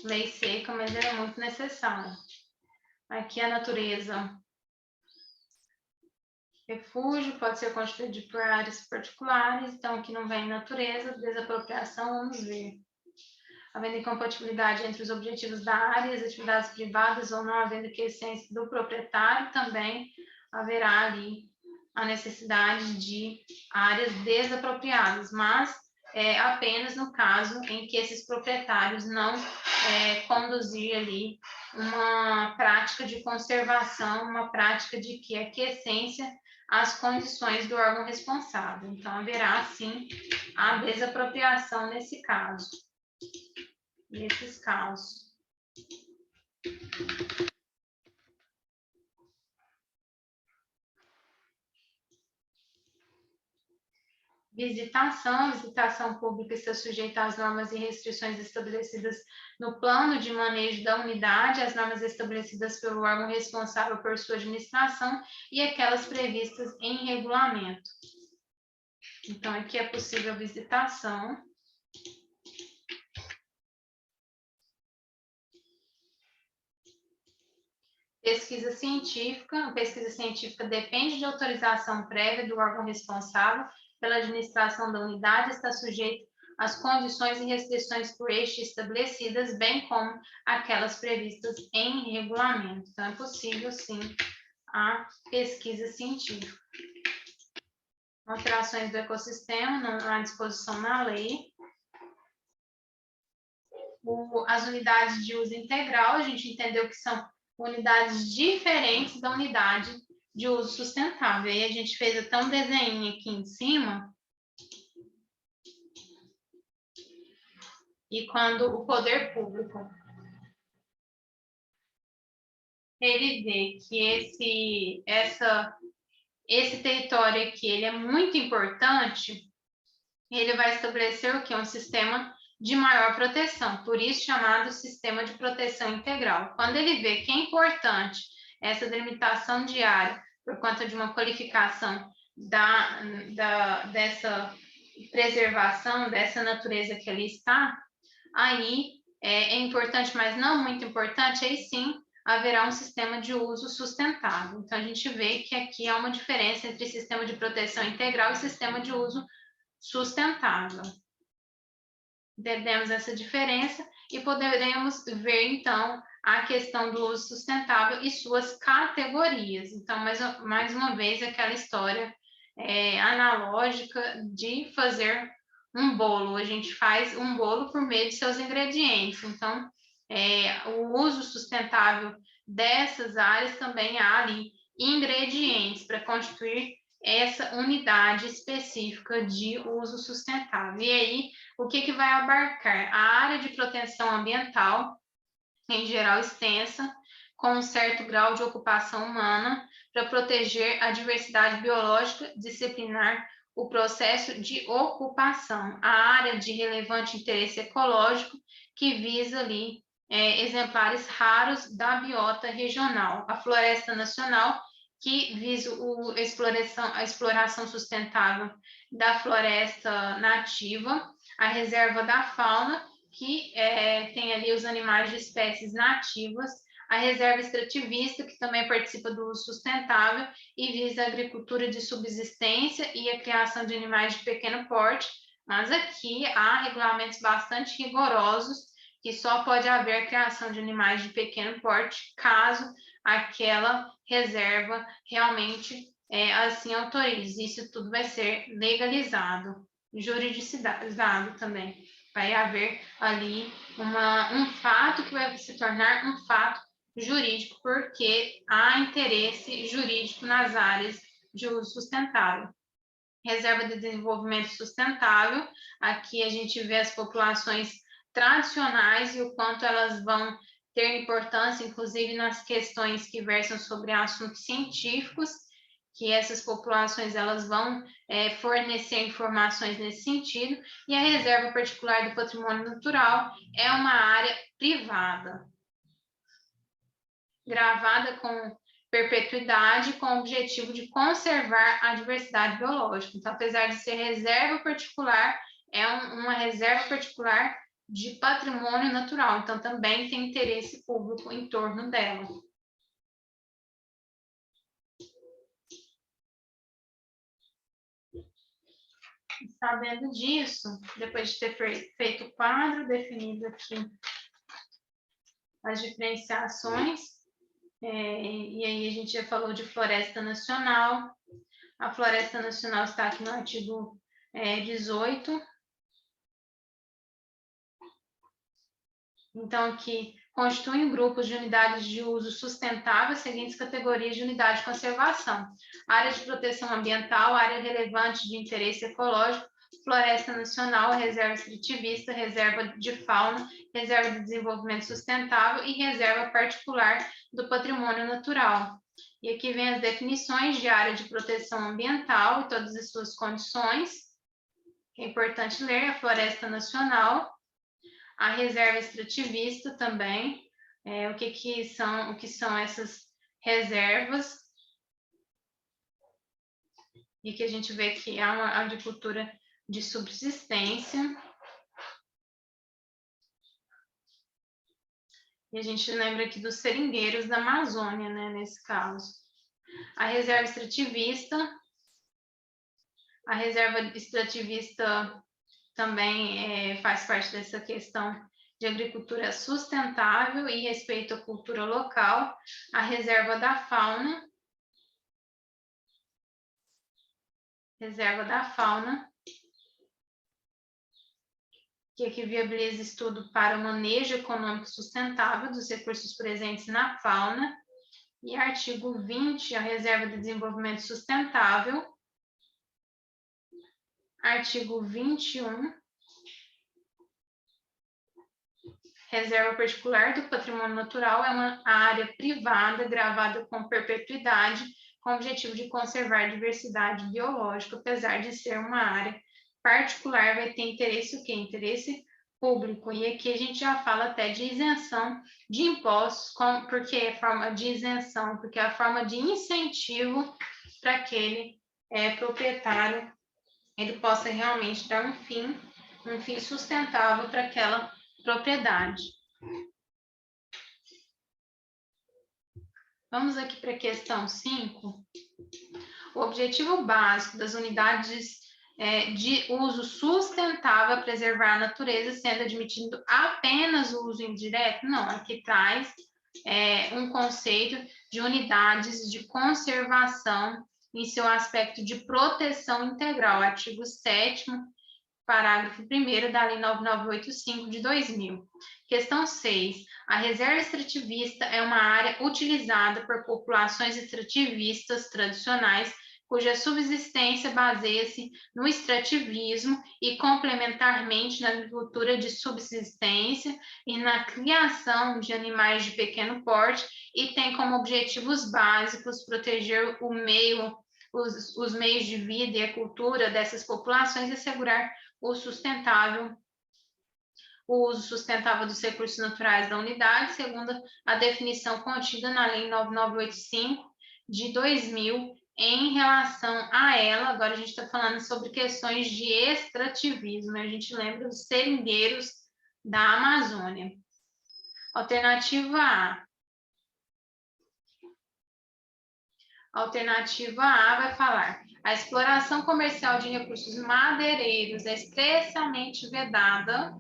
lei seca, mas ele é muito necessário. Aqui a natureza. Refúgio pode ser constituído por áreas particulares, então aqui não vem natureza, desapropriação, vamos ver. Havendo incompatibilidade entre os objetivos da área e as atividades privadas ou não havendo aquiescência do proprietário, também haverá ali a necessidade de áreas desapropriadas, mas apenas no caso em que esses proprietários não conduzir ali uma prática de conservação, uma prática de que aquiescência às condições do órgão responsável. Então, haverá, sim, a desapropriação nesse caso. Nesses casos. Visitação. A visitação pública está sujeita às normas e restrições estabelecidas no plano de manejo da unidade, as normas estabelecidas pelo órgão responsável por sua administração e aquelas previstas em regulamento. Então, aqui é possível visitação. Pesquisa científica. A pesquisa científica depende de autorização prévia do órgão responsável pela administração da unidade, está sujeito às condições e restrições por este estabelecidas, bem como aquelas previstas em regulamento. Então, é possível, sim, a pesquisa científica. Alterações do ecossistema, não há disposição na lei. As unidades de uso integral, a gente entendeu que são unidades diferentes da unidade de uso sustentável. Aí a gente fez até um desenho aqui em cima. E quando o poder público ele vê que esse território aqui ele é muito importante, ele vai estabelecer o que? Um sistema de maior proteção, por isso chamado sistema de proteção integral. Quando ele vê que é importante essa delimitação de área por conta de uma qualificação dessa preservação, dessa natureza que ali está, aí é importante, mas não muito importante, aí sim haverá um sistema de uso sustentável. Então, a gente vê que aqui há uma diferença entre sistema de proteção integral e sistema de uso sustentável. Entendemos essa diferença e poderemos ver, então, a questão do uso sustentável e suas categorias. Então, mais uma vez, aquela história analógica de fazer um bolo. A gente faz um bolo por meio de seus ingredientes. Então, o uso sustentável dessas áreas, também há ali ingredientes para constituir essa unidade específica de uso sustentável. E aí, o que vai abarcar? A área de proteção ambiental, em geral extensa, com um certo grau de ocupação humana, para proteger a diversidade biológica, disciplinar o processo de ocupação. A área de relevante interesse ecológico, que visa ali exemplares raros da biota regional. A floresta nacional, que visa a exploração sustentável da floresta nativa. A reserva da fauna, que tem ali os animais de espécies nativas. A reserva extrativista, que também participa do uso sustentável e visa a agricultura de subsistência e a criação de animais de pequeno porte, mas aqui há regulamentos bastante rigorosos que só pode haver criação de animais de pequeno porte caso aquela reserva realmente assim autorize. Isso tudo vai ser legalizado, juridicizado também. Vai haver ali um fato que vai se tornar um fato jurídico, porque há interesse jurídico nas áreas de uso sustentável. Reserva de desenvolvimento sustentável, aqui a gente vê as populações tradicionais e o quanto elas vão ter importância, inclusive nas questões que versam sobre assuntos científicos, que essas populações elas vão fornecer informações nesse sentido, e a reserva particular do patrimônio natural é uma área privada, gravada com perpetuidade, com o objetivo de conservar a diversidade biológica. Então, apesar de ser reserva particular, é uma reserva particular de patrimônio natural, então também tem interesse público em torno dela. Sabendo disso, depois de ter feito o quadro, definido aqui as diferenciações, e aí a gente já falou de floresta nacional. A floresta nacional está aqui no artigo 18. Então, aqui constituem grupos de unidades de uso sustentável as seguintes categorias de unidade de conservação: área de proteção ambiental, área relevante de interesse ecológico, floresta nacional, reserva extrativista, reserva de fauna, reserva de desenvolvimento sustentável e reserva particular do patrimônio natural. E aqui vem as definições de área de proteção ambiental e todas as suas condições. É importante ler a floresta nacional, a reserva extrativista também, o que são essas reservas, e que a gente vê que há uma agricultura de subsistência. E a gente lembra aqui dos seringueiros da Amazônia, né, nesse caso. A reserva extrativista também faz parte dessa questão de agricultura sustentável e respeito à cultura local. A reserva da fauna, que aqui viabiliza estudo para o manejo econômico sustentável dos recursos presentes na fauna. E artigo 20, a reserva de desenvolvimento sustentável. Artigo 21, reserva particular do patrimônio natural é uma área privada gravada com perpetuidade, com o objetivo de conservar a diversidade biológica. Apesar de ser uma área particular, vai ter interesse o quê? Interesse público. E aqui a gente já fala até de isenção de impostos, porque é forma de isenção, porque é a forma de incentivo para aquele proprietário ele possa realmente dar um fim sustentável para aquela propriedade. Vamos aqui para a questão 5. O objetivo básico das unidades de uso sustentável é preservar a natureza, sendo admitido apenas o uso indireto? Não, aqui traz um conceito de unidades de conservação em seu aspecto de proteção integral, artigo 7º, parágrafo 1º da Lei 9985 de 2000. Questão 6. A reserva extrativista é uma área utilizada por populações extrativistas tradicionais cuja subsistência baseia-se no extrativismo e complementarmente na agricultura de subsistência e na criação de animais de pequeno porte e tem como objetivos básicos proteger o meio, os meios de vida e a cultura dessas populações e assegurar o uso sustentável dos recursos naturais da unidade, segundo a definição contida na Lei 9985 de 2000. Em relação a ela, agora a gente está falando sobre questões de extrativismo, a gente lembra dos seringueiros da Amazônia. Alternativa A. Alternativa A vai falar: a exploração comercial de recursos madeireiros é expressamente vedada,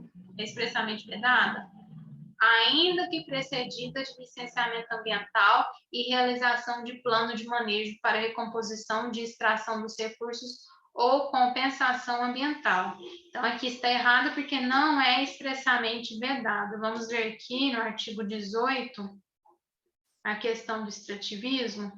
ainda que precedida de licenciamento ambiental e realização de plano de manejo para recomposição de extração dos recursos ou compensação ambiental. Então, aqui está errado porque não é expressamente vedado. Vamos ver aqui no artigo 18, a questão do extrativismo.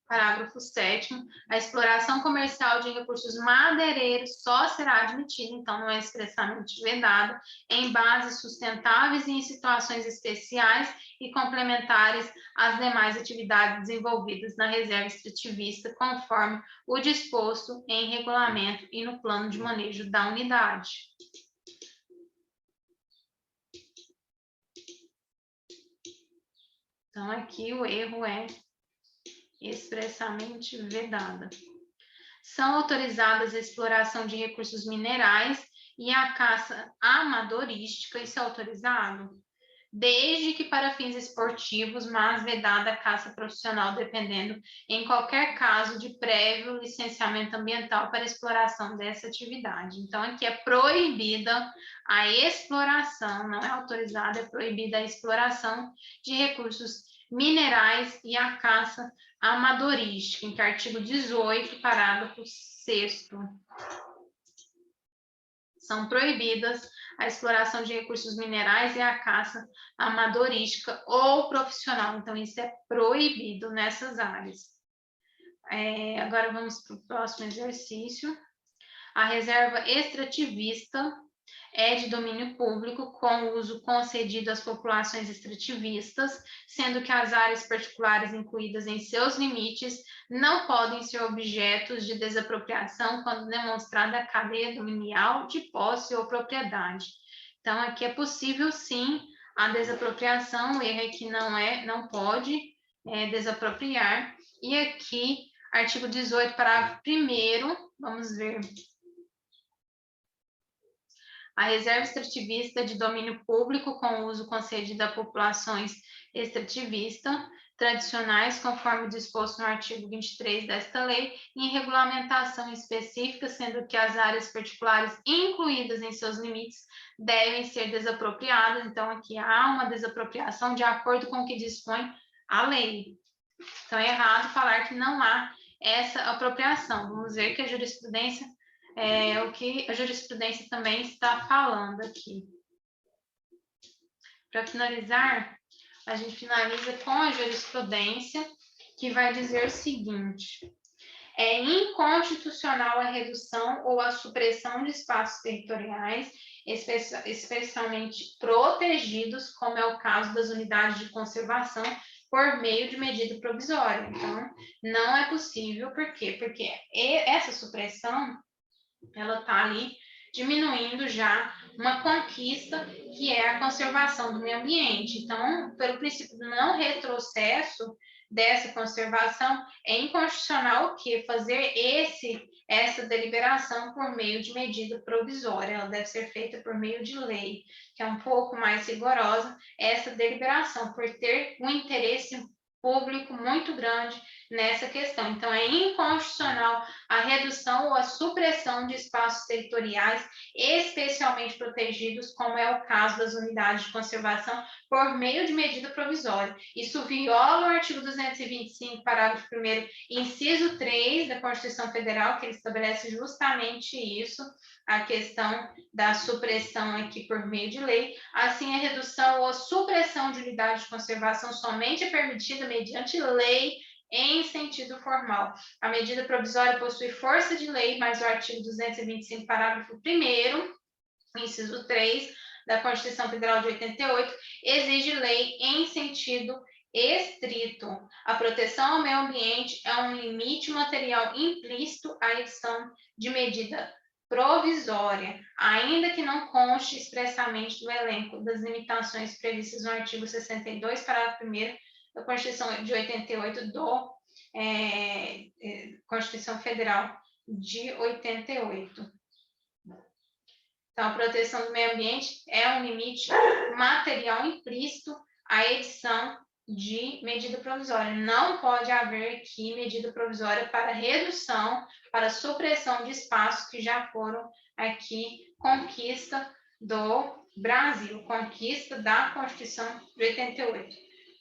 Parágrafo 7º, a exploração comercial de recursos madeireiros só será admitida, então não é expressamente vedada, em bases sustentáveis e em situações especiais e complementares às demais atividades desenvolvidas na reserva extrativista, conforme o disposto em regulamento e no plano de manejo da unidade. Então, aqui o erro é expressamente vedada. São autorizadas a exploração de recursos minerais e a caça amadorística, isso é autorizado? Desde que para fins esportivos, mas vedada a caça profissional, dependendo, em qualquer caso, de prévio licenciamento ambiental para exploração dessa atividade. Então, aqui é proibida a exploração, não é autorizada, é proibida a exploração de recursos minerais e a caça amadorística, em que artigo 18, parágrafo 6º. São proibidas a exploração de recursos minerais e a caça amadorística ou profissional. Então, isso é proibido nessas áreas. Agora, vamos para o próximo exercício. A reserva extrativista é de domínio público com uso concedido às populações extrativistas, sendo que as áreas particulares incluídas em seus limites não podem ser objetos de desapropriação quando demonstrada a cadeia dominial de posse ou propriedade. Então, aqui é possível, sim, a desapropriação, o erro é que não pode desapropriar. E aqui, artigo 18, parágrafo 1º, vamos ver. A reserva extrativista de domínio público com uso concedido a populações extrativistas tradicionais, conforme disposto no artigo 23 desta lei, em regulamentação específica, sendo que as áreas particulares incluídas em seus limites devem ser desapropriadas. Então, aqui há uma desapropriação de acordo com o que dispõe a lei. Então, é errado falar que não há essa apropriação. Vamos ver que a jurisprudência o que a jurisprudência também está falando aqui. Para finalizar, a gente finaliza com a jurisprudência, que vai dizer o seguinte: é inconstitucional a redução ou a supressão de espaços territoriais, especialmente protegidos, como é o caso das unidades de conservação, por meio de medida provisória. Então, não é possível, por quê? Porque essa supressão ela está ali diminuindo já uma conquista que é a conservação do meio ambiente. Então, pelo princípio do não retrocesso dessa conservação, é inconstitucional o quê? Fazer essa deliberação por meio de medida provisória. Ela deve ser feita por meio de lei, que é um pouco mais rigorosa essa deliberação, por ter um interesse público muito grande nessa questão. Então, é inconstitucional a redução ou a supressão de espaços territoriais especialmente protegidos, como é o caso das unidades de conservação, por meio de medida provisória. Isso viola o artigo 225, parágrafo 1º, inciso 3 da Constituição Federal, que ele estabelece justamente isso, a questão da supressão aqui por meio de lei. Assim, a redução ou a supressão de unidades de conservação somente é permitida mediante lei em sentido formal. A medida provisória possui força de lei, mas o artigo 225, parágrafo 1º, inciso 3 da Constituição Federal de 88, exige lei em sentido estrito. A proteção ao meio ambiente é um limite material implícito à edição de medida provisória, ainda que não conste expressamente do elenco das limitações previstas no artigo 62, parágrafo 1º da Constituição de 88 Constituição Federal de 88. Então, a proteção do meio ambiente é um limite material implícito à edição de medida provisória. Não pode haver aqui medida provisória para redução, para supressão de espaços que já foram aqui conquista do Brasil, conquista da Constituição de 88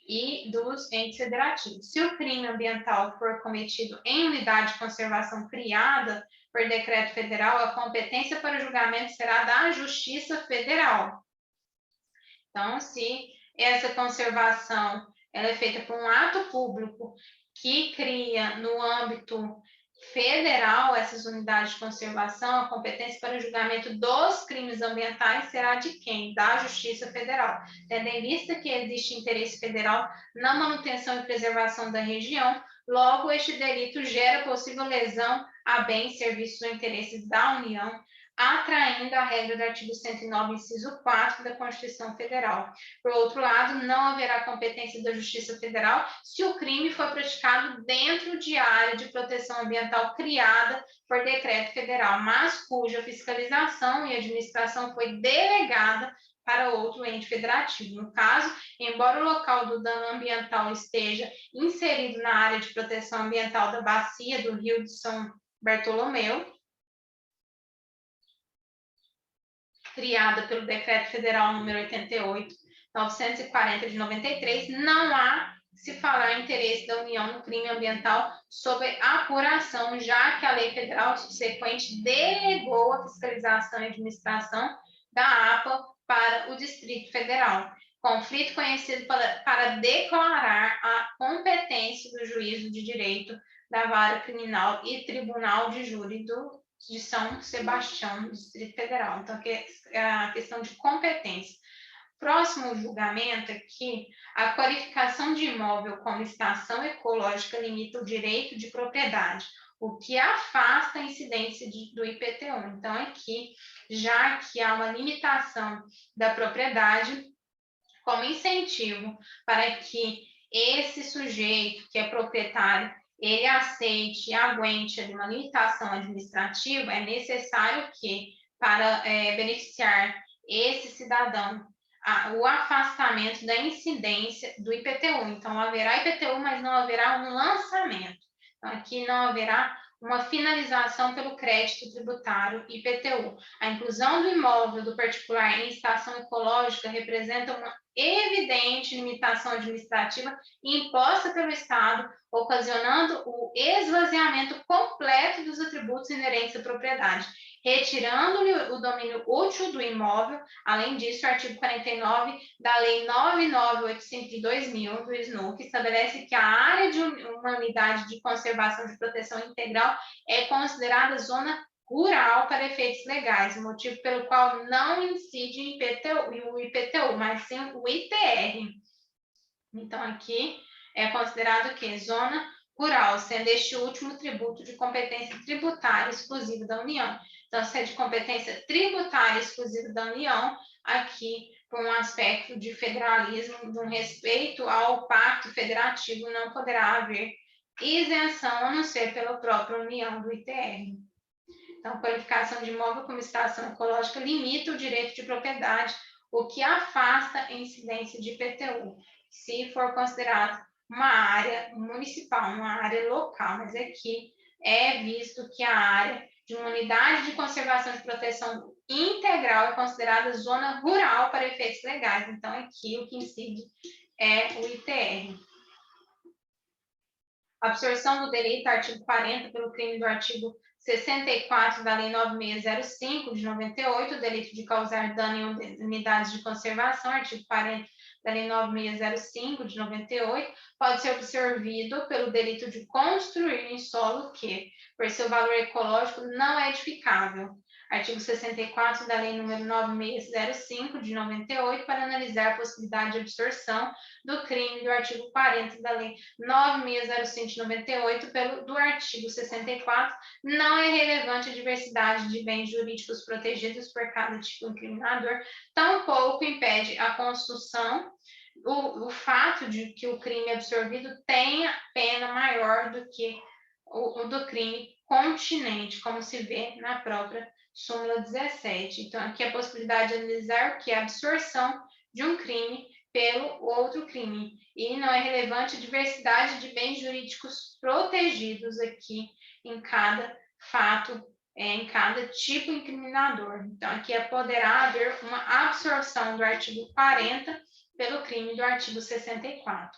e dos entes federativos. Se o crime ambiental for cometido em unidade de conservação criada por decreto federal, a competência para julgamento será da Justiça Federal. Então, se essa conservação ela é feita por um ato público que cria no âmbito federal essas unidades de conservação, a competência para o julgamento dos crimes ambientais será de quem? Da Justiça Federal. Tendo em vista que existe interesse federal na manutenção e preservação da região, logo este delito gera possível lesão a bens, serviços ou interesses da União, atraindo a regra do artigo 109, inciso 4 da Constituição Federal. Por outro lado, não haverá competência da Justiça Federal se o crime for praticado dentro de área de proteção ambiental criada por decreto federal, mas cuja fiscalização e administração foi delegada para outro ente federativo. No caso, embora o local do dano ambiental esteja inserido na área de proteção ambiental da bacia do Rio de São Bartolomeu, criada pelo Decreto Federal número 88.940 de 93, não há se falar interesse da União no crime ambiental sob apuração, já que a lei federal subsequente delegou a fiscalização e administração da APA para o Distrito Federal. Conflito conhecido para declarar a competência do juízo de direito da vara criminal e tribunal de júri de São Sebastião, do Distrito Federal. Então, é a questão de competência. Próximo julgamento aqui, a qualificação de imóvel como estação ecológica limita o direito de propriedade, o que afasta a incidência do IPTU. Então, aqui, já que há uma limitação da propriedade, como incentivo para que esse sujeito que é proprietário ele aceite e aguente uma limitação administrativa, é necessário que, para beneficiar esse cidadão, o afastamento da incidência do IPTU. Então, haverá IPTU, mas não haverá um lançamento. Então, aqui não haverá uma finalização pelo crédito tributário IPTU. A inclusão do imóvel do particular em estação ecológica representa uma evidente limitação administrativa imposta pelo Estado, ocasionando o esvaziamento completo dos atributos inerentes à propriedade, retirando-lhe o domínio útil do imóvel. Além disso, o artigo 49 da Lei 9985 de 2000, do SNUC, estabelece que a área de uma unidade de conservação de proteção integral é considerada zona rural para efeitos legais, motivo pelo qual não incide o IPTU, mas sim o ITR. Então, aqui é considerado que zona rural, sendo este último tributo de competência tributária exclusiva da União. Então, se é de competência tributária exclusiva da União, aqui, por um aspecto de federalismo, de um respeito ao pacto federativo, não poderá haver isenção, a não ser pela própria União do ITR. Então, qualificação de imóvel como estação ecológica limita o direito de propriedade, o que afasta a incidência de IPTU, se for considerado uma área municipal, uma área local, mas aqui é visto que a área de uma unidade de conservação e proteção integral é considerada zona rural para efeitos legais. Então, aqui o que incide é o ITR. Absorção do delito, artigo 40, pelo crime do artigo 64 da Lei 9605, de 98, o delito de causar dano em unidades de conservação, artigo 40 da Lei 9605, de 98, pode ser absorvido pelo delito de construir em solo que, por seu valor ecológico, não é edificável. Artigo 64 da Lei nº 9605, de 98, para analisar a possibilidade de absorção do crime do artigo 40 da Lei 9605 de 98, do artigo 64, não é relevante a diversidade de bens jurídicos protegidos por cada tipo incriminador, tampouco impede a construção o fato de que o crime absorvido tenha pena maior do que o do crime continente, como se vê na própria súmula 17. Então, aqui a possibilidade de analisar o que é a absorção de um crime pelo outro crime. E não é relevante a diversidade de bens jurídicos protegidos aqui em cada fato, em cada tipo incriminador. Então, aqui poderá haver uma absorção do artigo 40 pelo crime do artigo 64.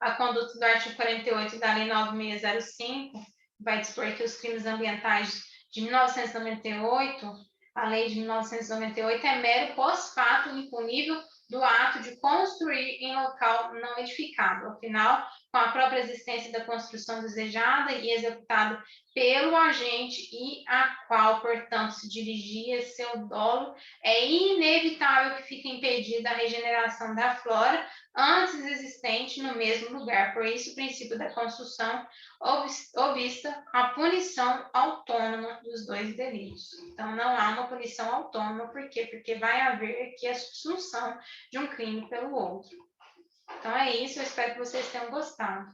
A conduta do artigo 48 da Lei 9605 vai dispor que os crimes ambientais de 1998, a lei de 1998 é mero pós-fato impunível do ato de construir em local não edificável. Afinal, com a própria existência da construção desejada e executada pelo agente e a qual, portanto, se dirigia seu dolo, é inevitável que fique impedida a regeneração da flora antes existente no mesmo lugar. Por isso, o princípio da construção obsta a punição autônoma dos dois delitos. Então, não há uma punição autônoma. Por quê? Porque vai haver aqui a subsunção de um crime pelo outro. Então, é isso. Eu espero que vocês tenham gostado.